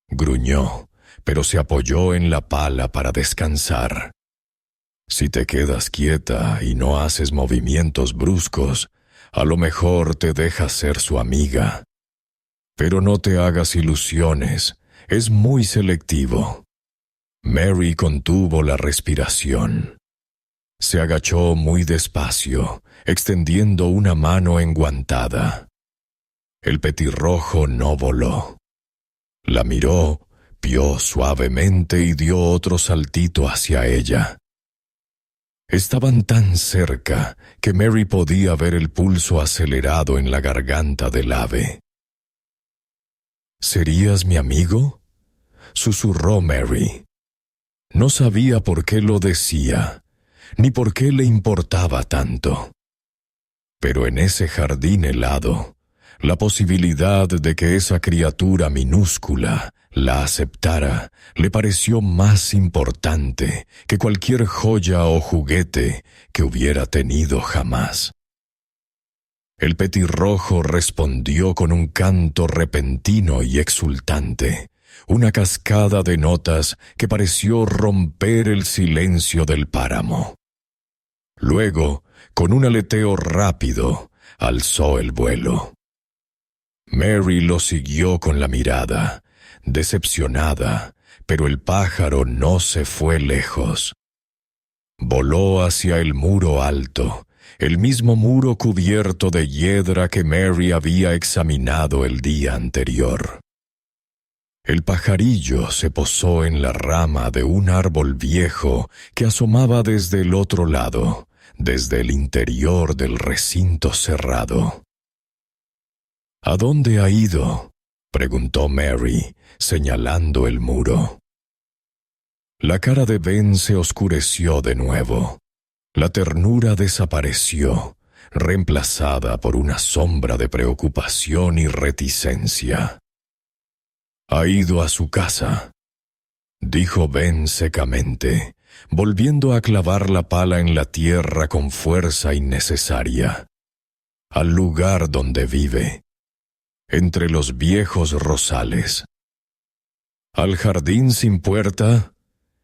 S1: Gruñó, pero se apoyó en la pala para descansar. Si te quedas quieta y no haces movimientos bruscos, a lo mejor te dejas ser su amiga. Pero no te hagas ilusiones, es muy selectivo. Mary contuvo la respiración. Se agachó muy despacio, extendiendo una mano enguantada. El petirrojo no voló. La miró, pió suavemente y dio otro saltito hacia ella. Estaban tan cerca que Mary podía ver el pulso acelerado en la garganta del ave. ¿Serías mi amigo?, susurró Mary. No sabía por qué lo decía, ni por qué le importaba tanto. Pero en ese jardín helado, la posibilidad de que esa criatura minúscula la aceptara le pareció más importante que cualquier joya o juguete que hubiera tenido jamás. El petirrojo respondió con un canto repentino y exultante, una cascada de notas que pareció romper el silencio del páramo. Luego, con un aleteo rápido, alzó el vuelo. Mary lo siguió con la mirada, decepcionada, pero el pájaro no se fue lejos. Voló hacia el muro alto, el mismo muro cubierto de hiedra que Mary había examinado el día anterior. El pajarillo se posó en la rama de un árbol viejo que asomaba desde el otro lado, desde el interior del recinto cerrado. —¿A dónde ha ido? preguntó Mary, señalando el muro. La cara de Ben se oscureció de nuevo. La ternura desapareció, reemplazada por una sombra de preocupación y reticencia. «Ha ido a su casa», dijo Ben secamente, volviendo a clavar la pala en la tierra con fuerza innecesaria. «Al lugar donde vive, entre los viejos rosales». «¿Al jardín sin puerta?»,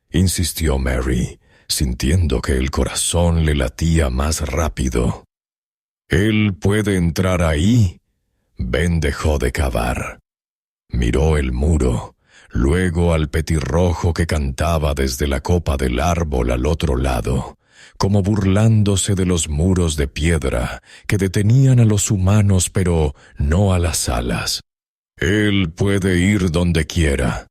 S1: insistió Mary, sintiendo que el corazón le latía más rápido. «¿Él puede entrar ahí?». Ben dejó de cavar. Miró el muro, luego al petirrojo que cantaba desde la copa del árbol al otro lado, como burlándose de los muros de piedra que detenían a los humanos pero no a las alas. «Él puede ir donde quiera»,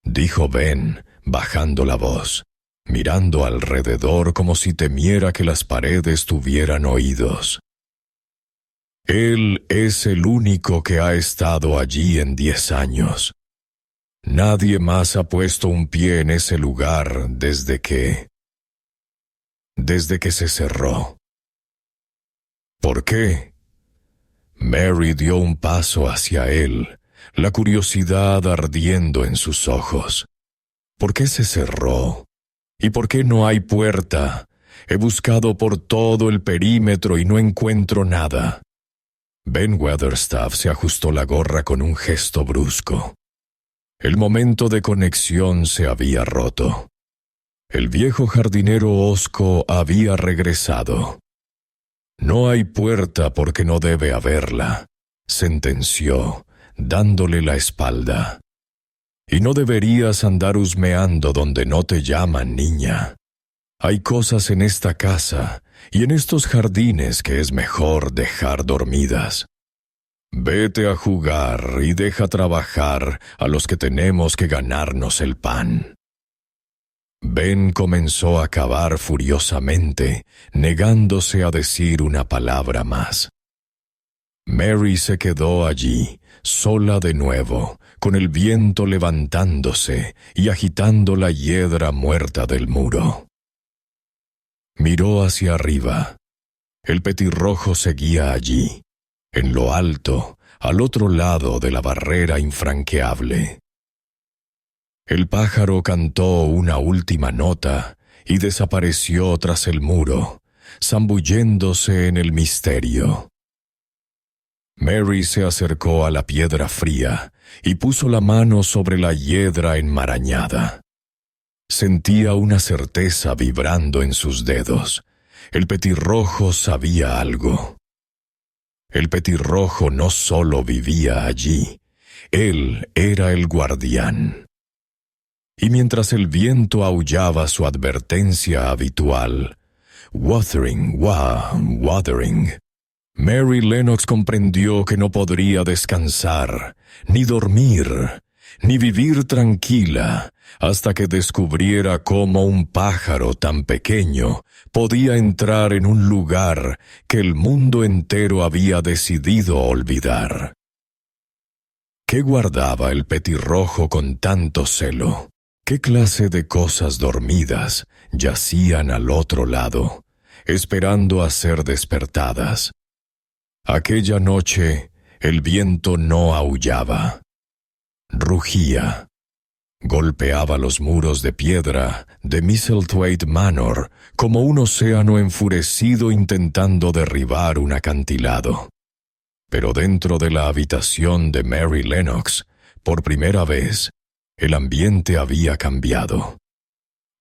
S1: dijo Ben, bajando la voz, mirando alrededor como si temiera que las paredes tuvieran oídos. «Él es el único que ha estado allí en 10 años. Nadie más ha puesto un pie en ese lugar desde que se cerró». «¿Por qué?». Mary dio un paso hacia él, la curiosidad ardiendo en sus ojos. «¿Por qué se cerró? ¿Y por qué no hay puerta? He buscado por todo el perímetro y no encuentro nada». Ben Weatherstaff se ajustó la gorra con un gesto brusco. El momento de conexión se había roto. El viejo jardinero hosco había regresado. «No hay puerta porque no debe haberla», sentenció, dándole la espalda. «Y no deberías andar husmeando donde no te llaman, niña. Hay cosas en esta casa y en estos jardines que es mejor dejar dormidas. Vete a jugar y deja trabajar a los que tenemos que ganarnos el pan». Ben comenzó a cavar furiosamente, negándose a decir una palabra más. Mary se quedó allí, sola de nuevo, con el viento levantándose y agitando la hiedra muerta del muro. Miró hacia arriba. El petirrojo seguía allí, en lo alto, al otro lado de la barrera infranqueable. El pájaro cantó una última nota y desapareció tras el muro, zambulléndose en el misterio. Mary se acercó a la piedra fría y puso la mano sobre la hiedra enmarañada. Sentía una certeza vibrando en sus dedos. El petirrojo sabía algo. El petirrojo no solo vivía allí, él era el guardián. Y mientras el viento aullaba su advertencia habitual, «Wuthering, wuthering», Mary Lennox comprendió que no podría descansar, ni dormir, ni vivir tranquila, hasta que descubriera cómo un pájaro tan pequeño podía entrar en un lugar que el mundo entero había decidido olvidar. ¿Qué guardaba el petirrojo con tanto celo? ¿Qué clase de cosas dormidas yacían al otro lado, esperando a ser despertadas? Aquella noche el viento no aullaba. Rugía. Golpeaba los muros de piedra de Misselthwaite Manor como un océano enfurecido intentando derribar un acantilado. Pero dentro de la habitación de Mary Lennox, por primera vez, el ambiente había cambiado.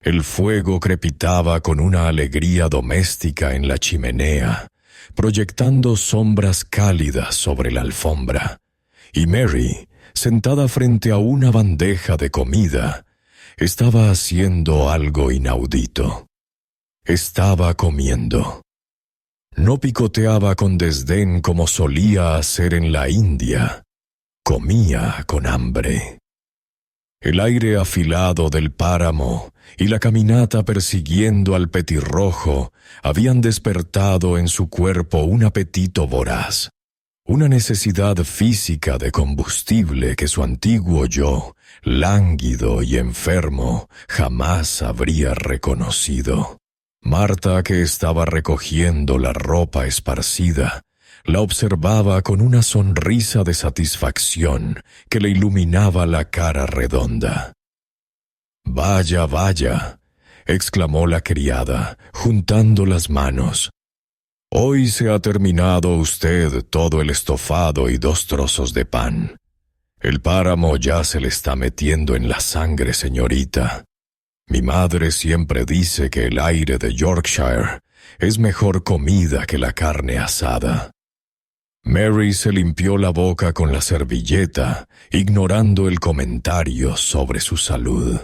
S1: El fuego crepitaba con una alegría doméstica en la chimenea, proyectando sombras cálidas sobre la alfombra, y Mary, sentada frente a una bandeja de comida, estaba haciendo algo inaudito. Estaba comiendo. No picoteaba con desdén como solía hacer en la India. Comía con hambre. El aire afilado del páramo y la caminata persiguiendo al petirrojo habían despertado en su cuerpo un apetito voraz. una necesidad física de combustible que su antiguo yo, lánguido y enfermo, jamás habría reconocido. Marta, que estaba recogiendo la ropa esparcida, la observaba con una sonrisa de satisfacción que le iluminaba la cara redonda. «Vaya, vaya», exclamó la criada, juntando las manos. «Hoy se ha terminado usted todo el estofado y 2 trozos de pan. El páramo ya se le está metiendo en la sangre, señorita. Mi madre siempre dice que el aire de Yorkshire es mejor comida que la carne asada». Mary se limpió la boca con la servilleta, ignorando el comentario sobre su salud.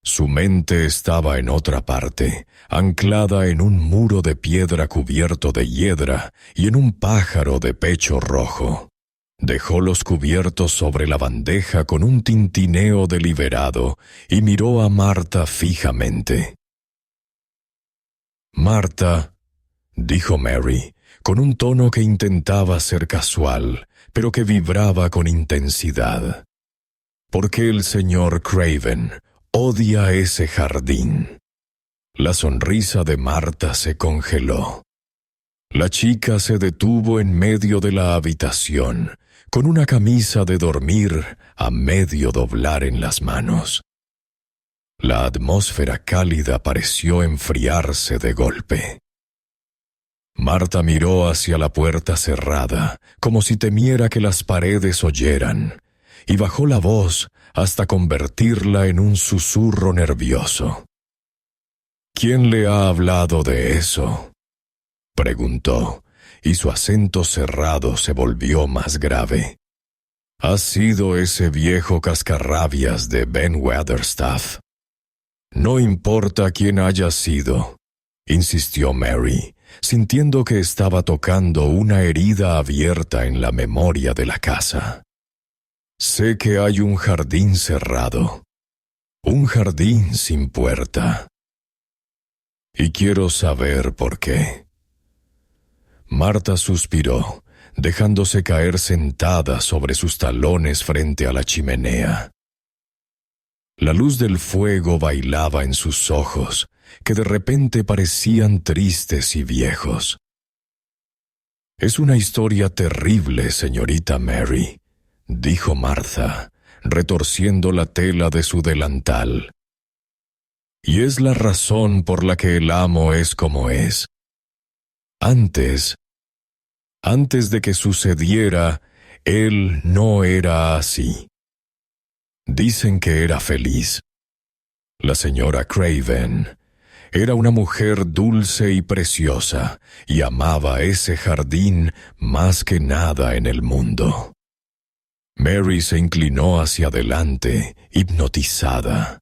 S1: Su mente estaba en otra parte, anclada en un muro de piedra cubierto de hiedra y en un pájaro de pecho rojo. Dejó los cubiertos sobre la bandeja con un tintineo deliberado y miró a Marta fijamente. «Marta», dijo Mary, con un tono que intentaba ser casual, pero que vibraba con intensidad. «¿Por qué el señor Craven odia ese jardín?» La sonrisa de Marta se congeló. La chica se detuvo en medio de la habitación, con una camisa de dormir a medio doblar en las manos. La atmósfera cálida pareció enfriarse de golpe. Marta miró hacia la puerta cerrada, como si temiera que las paredes oyeran, y bajó la voz hasta convertirla en un susurro nervioso. «¿Quién le ha hablado de eso?», preguntó, y su acento cerrado se volvió más grave. «¿Ha sido ese viejo cascarrabias de Ben Weatherstaff?» «No importa quién haya sido», insistió Mary, sintiendo que estaba tocando una herida abierta en la memoria de la casa. «Sé que hay un jardín cerrado, un jardín sin puerta. Y quiero saber por qué». Marta suspiró, dejándose caer sentada sobre sus talones frente a la chimenea. La luz del fuego bailaba en sus ojos, que de repente parecían tristes y viejos. «Es una historia terrible, señorita Mary», dijo Martha, retorciendo la tela de su delantal. «Y es la razón por la que el amo es como es. Antes de que sucediera, él no era así. Dicen que era feliz. La señora Craven era una mujer dulce y preciosa, y amaba ese jardín más que nada en el mundo». Mary se inclinó hacia adelante, hipnotizada.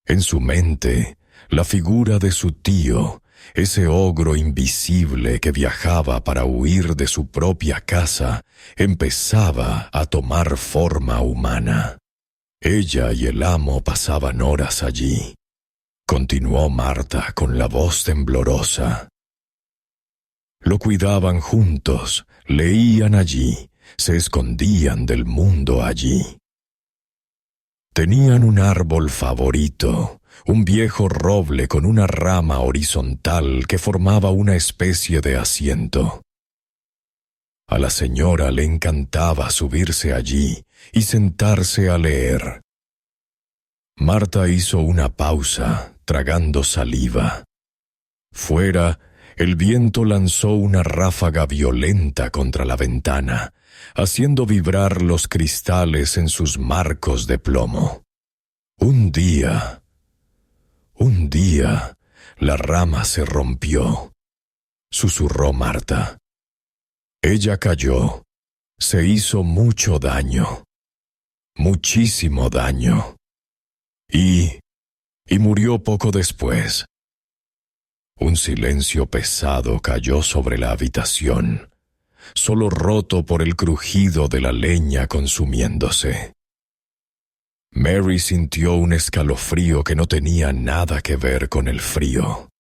S1: En su mente, la figura de su tío, ese ogro invisible que viajaba para huir de su propia casa, empezaba a tomar forma humana. Ella y el amo pasaban horas allí. Continuó Marta con la voz temblorosa. Lo cuidaban juntos, leían allí, se escondían del mundo allí. Tenían un árbol favorito, un viejo roble con una rama horizontal que formaba una especie de asiento. A la señora le encantaba subirse allí y sentarse a leer. Marta hizo una pausa, tragando saliva. Fuera, el viento lanzó una ráfaga violenta contra la ventana, haciendo vibrar los cristales en sus marcos de plomo. Un día, la rama se rompió, susurró Marta. Ella cayó, se hizo mucho daño, muchísimo daño, y murió poco después. Un silencio pesado cayó sobre la habitación, solo roto por el crujido de la leña consumiéndose. Mary sintió un escalofrío que no tenía nada que ver con el frío.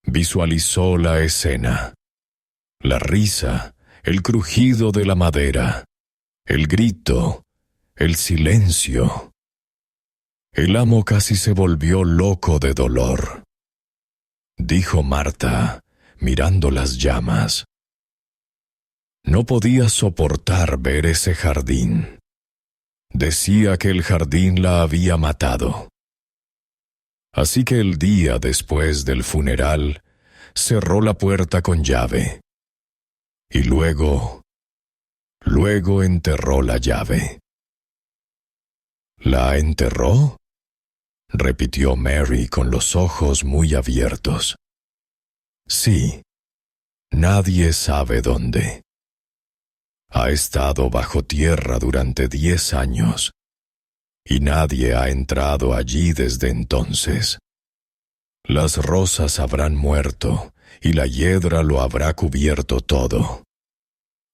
S1: Visualizó la escena. La risa, el crujido de la madera, el grito, el silencio. El amo casi se volvió loco de dolor. Dijo Marta, mirando las llamas. No podía soportar ver ese jardín. Decía que el jardín la había matado. Así que el día después del funeral, cerró la puerta con llave. Y luego enterró la llave. ¿La enterró?, repitió Mary con los ojos muy abiertos. Sí, nadie sabe dónde. Ha estado bajo tierra durante 10 años, y nadie ha entrado allí desde entonces. Las rosas habrán muerto, y la hiedra lo habrá cubierto todo.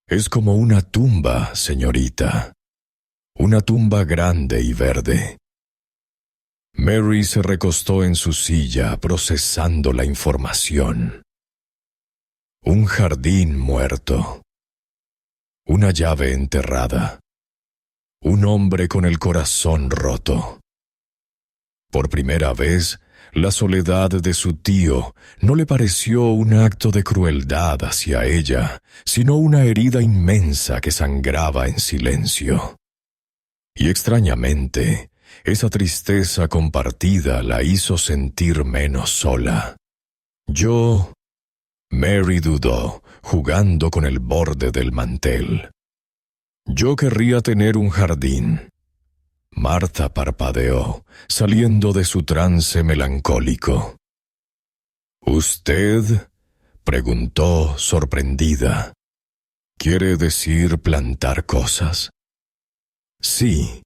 S1: Es como una tumba, señorita. Una tumba grande y verde. Mary se recostó en su silla procesando la información. Un jardín muerto. Una llave enterrada. Un hombre con el corazón roto. Por primera vez, la soledad de su tío no le pareció un acto de crueldad hacia ella, sino una herida inmensa que sangraba en silencio. Y extrañamente, esa tristeza compartida la hizo sentir menos sola. Mary dudó, jugando con el borde del mantel. Yo querría tener un jardín. Marta parpadeó, saliendo de su trance melancólico. ¿Usted?, preguntó, sorprendida. ¿Quiere decir plantar cosas? Sí,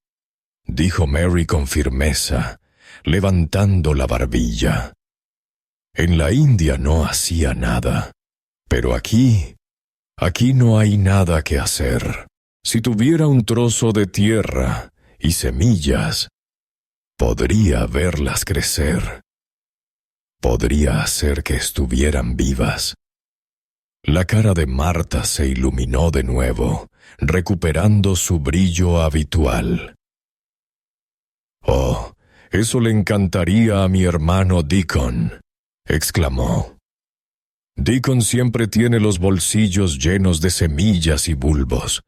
S1: dijo Mary con firmeza, levantando la barbilla. En la India no hacía nada, pero aquí no hay nada que hacer. Si tuviera un trozo de tierra y semillas, podría verlas crecer. Podría hacer que estuvieran vivas. La cara de Marta se iluminó de nuevo, recuperando su brillo habitual. «Oh, eso le encantaría a mi hermano Deacon», exclamó. «Deacon siempre tiene los bolsillos llenos de semillas y bulbos.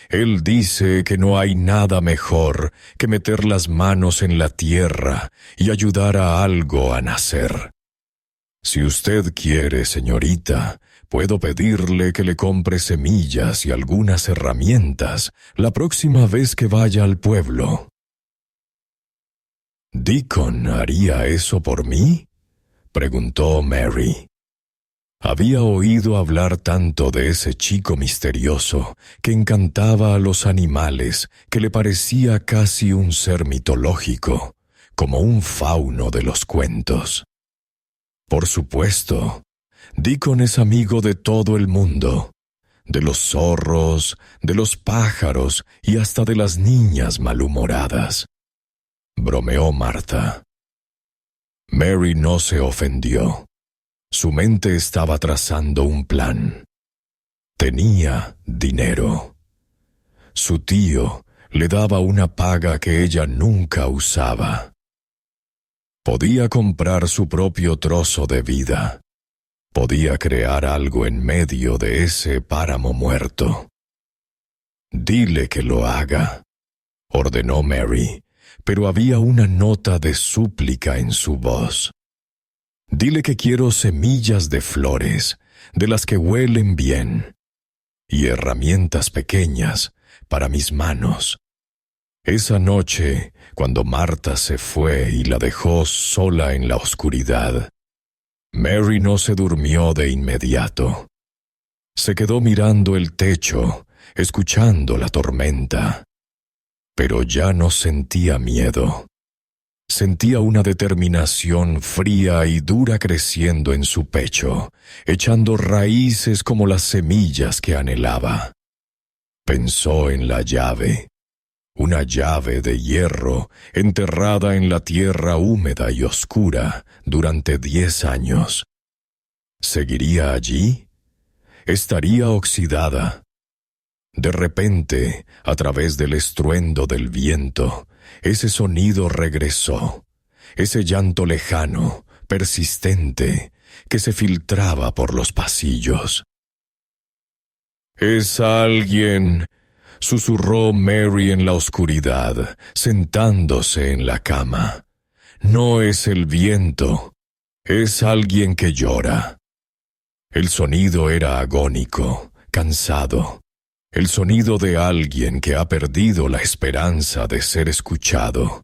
S1: Él dice que no hay nada mejor que meter las manos en la tierra y ayudar a algo a nacer. Si usted quiere, señorita, puedo pedirle que le compre semillas y algunas herramientas la próxima vez que vaya al pueblo». «¿Deacon haría eso por mí?», preguntó Mary. Había oído hablar tanto de ese chico misterioso que encantaba a los animales que le parecía casi un ser mitológico, como un fauno de los cuentos. Por supuesto, Deacon es amigo de todo el mundo, de los zorros, de los pájaros y hasta de las niñas malhumoradas. Bromeó Marta. Mary no se ofendió. Su mente estaba trazando un plan. Tenía dinero. Su tío le daba una paga que ella nunca usaba. Podía comprar su propio trozo de vida. Podía crear algo en medio de ese páramo muerto. «Dile que lo haga», ordenó Mary, pero había una nota de súplica en su voz. «Dile que quiero semillas de flores, de las que huelen bien, y herramientas pequeñas para mis manos». Esa noche, cuando Marta se fue y la dejó sola en la oscuridad, Mary no se durmió de inmediato. Se quedó mirando el techo, escuchando la tormenta. Pero ya no sentía miedo. Sentía una determinación fría y dura creciendo en su pecho, echando raíces como las semillas que anhelaba. Pensó en la llave. Una llave de hierro enterrada en la tierra húmeda y oscura durante 10 años. ¿Seguiría allí? Estaría oxidada, De repente, a través del estruendo del viento, ese sonido regresó, ese llanto lejano, persistente, que se filtraba por los pasillos. «Es alguien», susurró Mary en la oscuridad, sentándose en la cama. «No es el viento, es alguien que llora». El sonido era agónico, cansado. El sonido de alguien que ha perdido la esperanza de ser escuchado.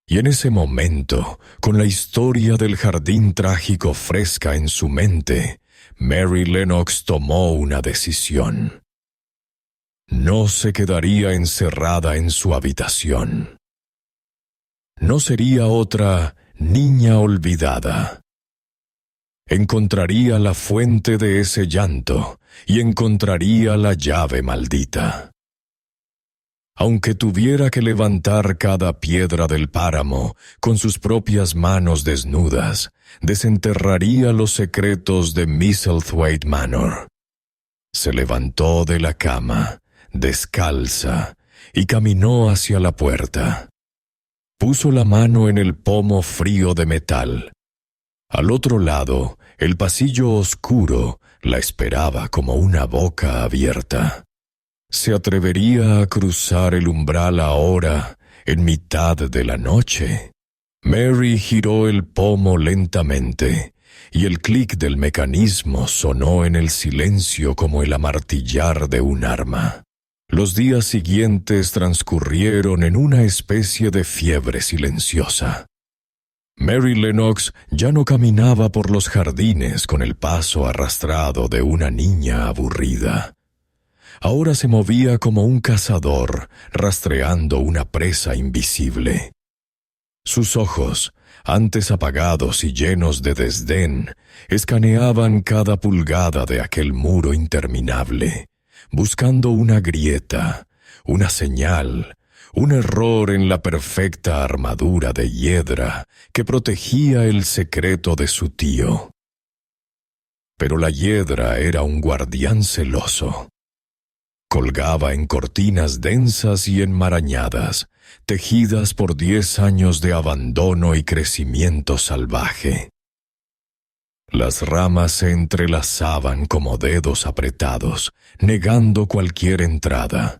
S1: Y en ese momento, con la historia del jardín trágico fresca en su mente, Mary Lennox tomó una decisión. No se quedaría encerrada en su habitación. No sería otra niña olvidada. Encontraría la fuente de ese llanto y encontraría la llave maldita. Aunque tuviera que levantar cada piedra del páramo con sus propias manos desnudas, desenterraría los secretos de Misselthwaite Manor. Se levantó de la cama, descalza, y caminó hacia la puerta. Puso la mano en el pomo frío de metal. Al otro lado, el pasillo oscuro la esperaba como una boca abierta. ¿Se atrevería a cruzar el umbral ahora, en mitad de la noche? Mary giró el pomo lentamente, y el clic del mecanismo sonó en el silencio como el amartillar de un arma. Los días siguientes transcurrieron en una especie de fiebre silenciosa. Mary Lennox ya no caminaba por los jardines con el paso arrastrado de una niña aburrida. Ahora se movía como un cazador rastreando una presa invisible. Sus ojos, antes apagados y llenos de desdén, escaneaban cada pulgada de aquel muro interminable, buscando una grieta, una señal, un error en la perfecta armadura de hiedra que protegía el secreto de su tío. Pero la hiedra era un guardián celoso. Colgaba en cortinas densas y enmarañadas, tejidas por 10 años de abandono y crecimiento salvaje. Las ramas se entrelazaban como dedos apretados, negando cualquier entrada.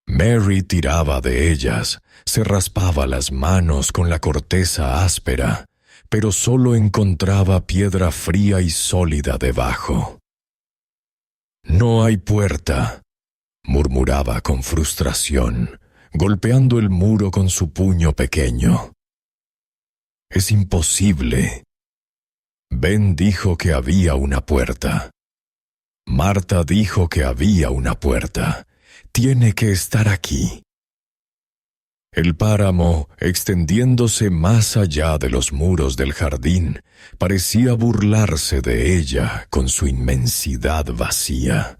S1: Mary tiraba de ellas, se raspaba las manos con la corteza áspera, pero solo encontraba piedra fría y sólida debajo. «No hay puerta», murmuraba con frustración, golpeando el muro con su puño pequeño. «Es imposible». Ben dijo que había una puerta. Marta dijo que había una puerta. Tiene que estar aquí. El páramo, extendiéndose más allá de los muros del jardín, parecía burlarse de ella con su inmensidad vacía.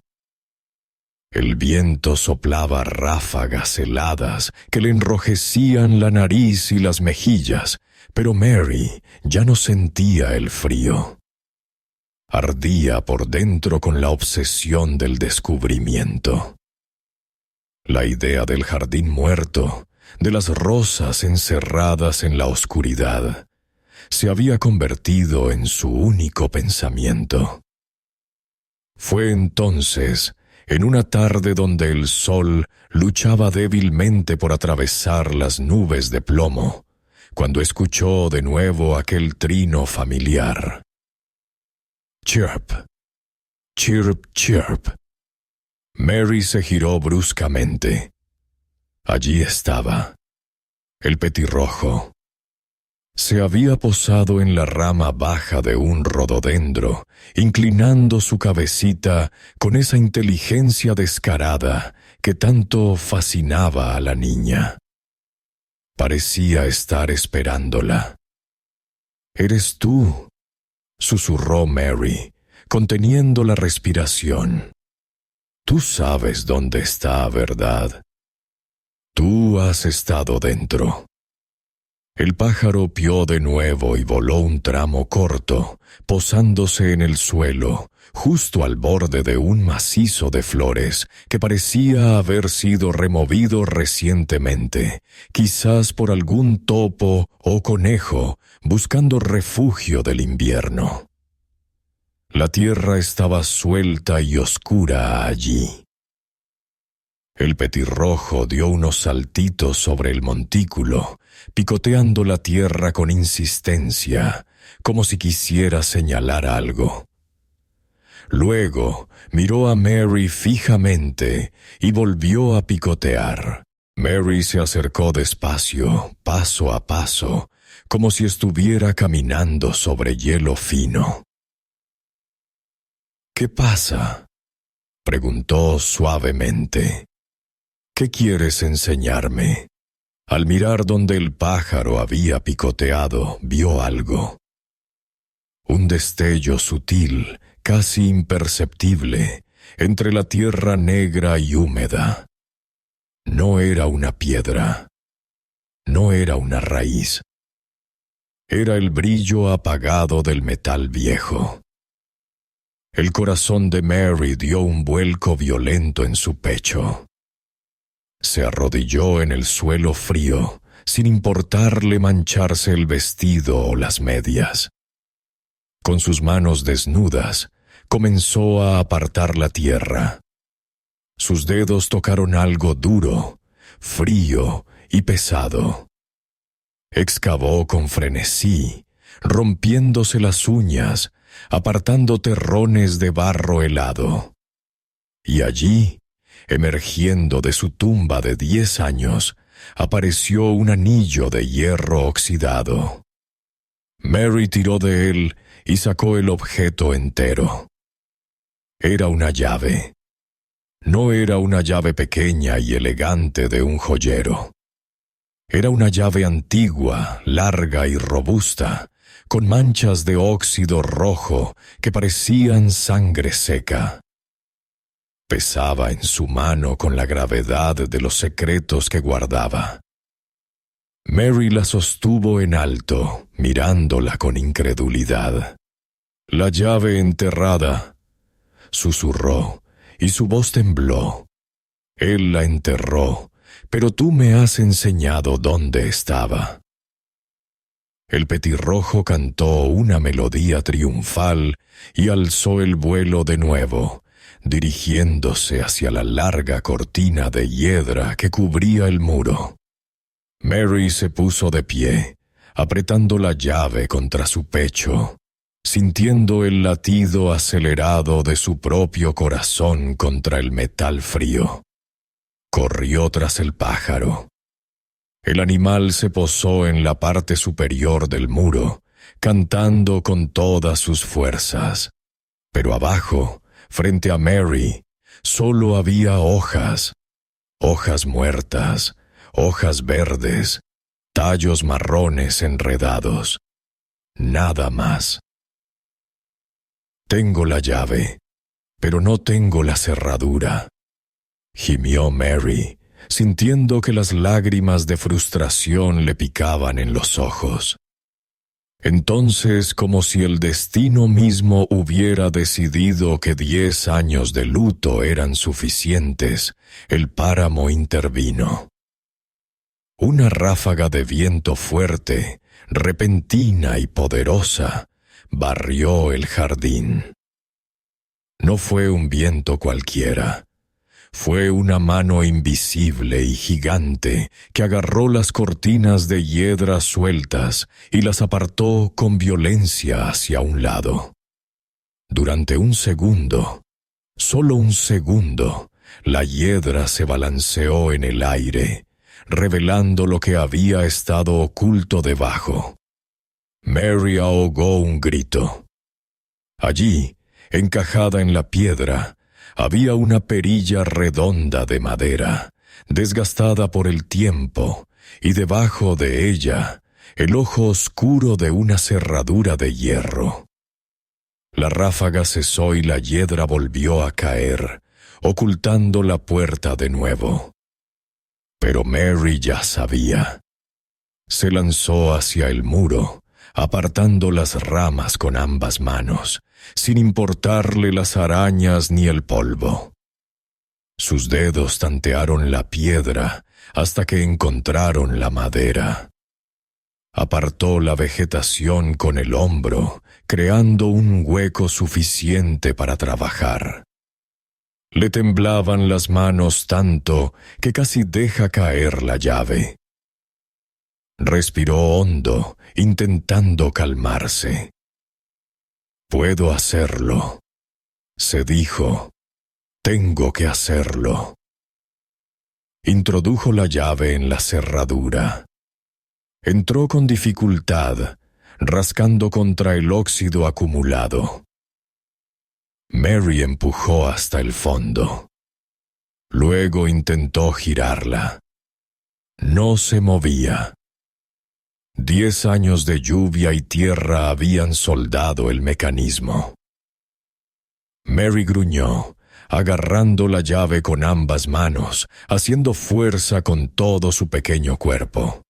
S1: El viento soplaba ráfagas heladas que le enrojecían la nariz y las mejillas, pero Mary ya no sentía el frío. Ardía por dentro con la obsesión del descubrimiento. La idea del jardín muerto, de las rosas encerradas en la oscuridad, se había convertido en su único pensamiento. Fue entonces, en una tarde donde el sol luchaba débilmente por atravesar las nubes de plomo, cuando escuchó de nuevo aquel trino familiar. Chirp, chirp, chirp. Mary se giró bruscamente. Allí estaba, el petirrojo. Se había posado en la rama baja de un rododendro, inclinando su cabecita con esa inteligencia descarada que tanto fascinaba a la niña. Parecía estar esperándola. «¿Eres tú?», susurró Mary, conteniendo la respiración. «Tú sabes dónde está, ¿verdad? Tú has estado dentro». El pájaro pió de nuevo y voló un tramo corto, posándose en el suelo, justo al borde de un macizo de flores que parecía haber sido removido recientemente, quizás por algún topo o conejo buscando refugio del invierno. La tierra estaba suelta y oscura allí. El petirrojo dio unos saltitos sobre el montículo, picoteando la tierra con insistencia, como si quisiera señalar algo. Luego miró a Mary fijamente y volvió a picotear. Mary se acercó despacio, paso a paso, como si estuviera caminando sobre hielo fino. «¿Qué pasa?», preguntó suavemente. «¿Qué quieres enseñarme?». Al mirar donde el pájaro había picoteado, vio algo. Un destello sutil, casi imperceptible, entre la tierra negra y húmeda. No era una piedra. No era una raíz. Era el brillo apagado del metal viejo. El corazón de Mary dio un vuelco violento en su pecho. Se arrodilló en el suelo frío, sin importarle mancharse el vestido o las medias. Con sus manos desnudas, comenzó a apartar la tierra. Sus dedos tocaron algo duro, frío y pesado. Excavó con frenesí, rompiéndose las uñas, apartando terrones de barro helado. Y allí, emergiendo de su tumba de 10 años, apareció un anillo de hierro oxidado. Mary tiró de él y sacó el objeto entero. Era una llave. No era una llave pequeña y elegante de un joyero. Era una llave antigua, larga y robusta, con manchas de óxido rojo que parecían sangre seca. Pesaba en su mano con la gravedad de los secretos que guardaba. Mary la sostuvo en alto, mirándola con incredulidad. «La llave enterrada», susurró, y su voz tembló. «Él la enterró, pero tú me has enseñado dónde estaba». El petirrojo cantó una melodía triunfal y alzó el vuelo de nuevo, dirigiéndose hacia la larga cortina de hiedra que cubría el muro. Mary se puso de pie, apretando la llave contra su pecho, sintiendo el latido acelerado de su propio corazón contra el metal frío. Corrió tras el pájaro. El animal se posó en la parte superior del muro, cantando con todas sus fuerzas. Pero abajo, frente a Mary, solo había hojas, hojas muertas, hojas verdes, tallos marrones enredados. Nada más. «Tengo la llave, pero no tengo la cerradura», gimió Mary, sintiendo que las lágrimas de frustración le picaban en los ojos. Entonces, como si el destino mismo hubiera decidido que 10 años de luto eran suficientes, el páramo intervino. Una ráfaga de viento fuerte, repentina y poderosa, barrió el jardín. No fue un viento cualquiera. Fue una mano invisible y gigante que agarró las cortinas de hiedra sueltas y las apartó con violencia hacia un lado. Durante un segundo, solo un segundo, la hiedra se balanceó en el aire, revelando lo que había estado oculto debajo. Mary ahogó un grito. Allí, encajada en la piedra, había una perilla redonda de madera, desgastada por el tiempo, y debajo de ella, el ojo oscuro de una cerradura de hierro. La ráfaga cesó y la hiedra volvió a caer, ocultando la puerta de nuevo. Pero Mary ya sabía. Se lanzó hacia el muro, apartando las ramas con ambas manos, sin importarle las arañas ni el polvo. Sus dedos tantearon la piedra hasta que encontraron la madera. Apartó la vegetación con el hombro, creando un hueco suficiente para trabajar. Le temblaban las manos tanto que casi deja caer la llave. Respiró hondo, intentando calmarse. «Puedo hacerlo», se dijo. «Tengo que hacerlo». Introdujo la llave en la cerradura. Entró con dificultad, rascando contra el óxido acumulado. Mary empujó hasta el fondo. Luego intentó girarla. No se movía. 10 años de lluvia y tierra habían soldado el mecanismo. Mary gruñó, agarrando la llave con ambas manos, haciendo fuerza con todo su pequeño cuerpo.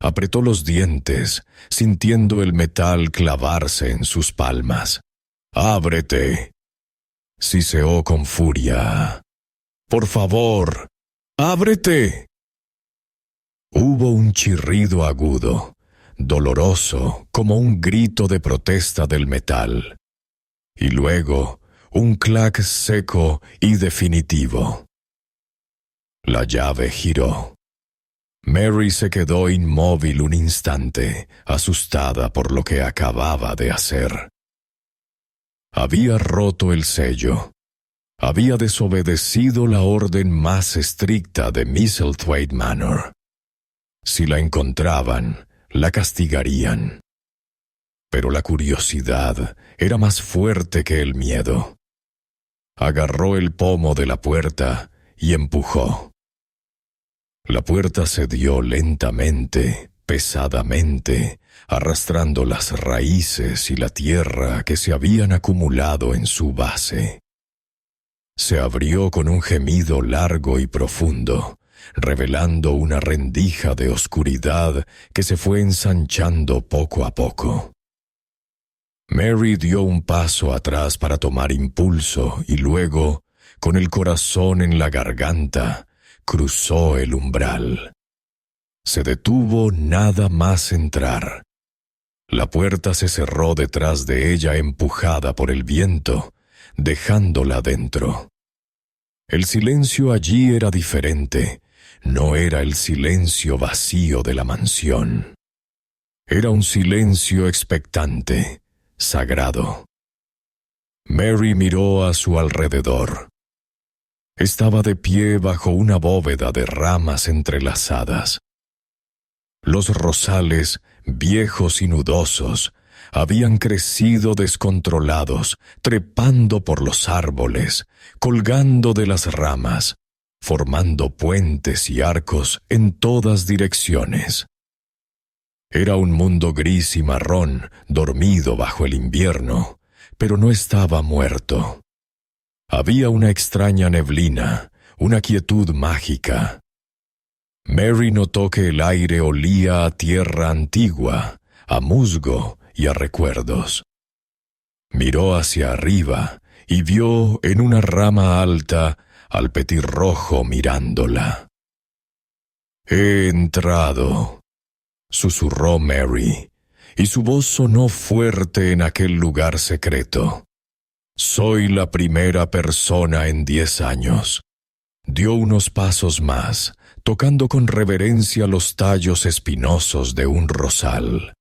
S1: Apretó los dientes, sintiendo el metal clavarse en sus palmas. «¡Ábrete!», siseó con furia. «¡Por favor, ábrete!». Hubo un chirrido agudo, doloroso como un grito de protesta del metal, y luego un clac seco y definitivo. La llave giró. Mary se quedó inmóvil un instante, asustada por lo que acababa de hacer. Había roto el sello. Había desobedecido la orden más estricta de Misselthwaite Manor. Si la encontraban, la castigarían. Pero la curiosidad era más fuerte que el miedo. Agarró el pomo de la puerta y empujó. La puerta cedió lentamente, pesadamente, arrastrando las raíces y la tierra que se habían acumulado en su base. Se abrió con un gemido largo y profundo, revelando una rendija de oscuridad que se fue ensanchando poco a poco. Mary dio un paso atrás para tomar impulso y luego, con el corazón en la garganta, cruzó el umbral. Se detuvo nada más entrar. La puerta se cerró detrás de ella empujada por el viento, dejándola dentro. El silencio allí era diferente. No era el silencio vacío de la mansión. Era un silencio expectante, sagrado. Mary miró a su alrededor. Estaba de pie bajo una bóveda de ramas entrelazadas. Los rosales, viejos y nudosos, habían crecido descontrolados, trepando por los árboles, colgando de las ramas, formando puentes y arcos en todas direcciones. Era un mundo gris y marrón, dormido bajo el invierno, pero no estaba muerto. Había una extraña neblina, una quietud mágica. Mary notó que el aire olía a tierra antigua, a musgo y a recuerdos. Miró hacia arriba y vio en una rama alta al petirrojo mirándola. «He entrado», susurró Mary, y su voz sonó fuerte en aquel lugar secreto. «Soy la primera persona en 10 años». Dio unos pasos más, tocando con reverencia los tallos espinosos de un rosal.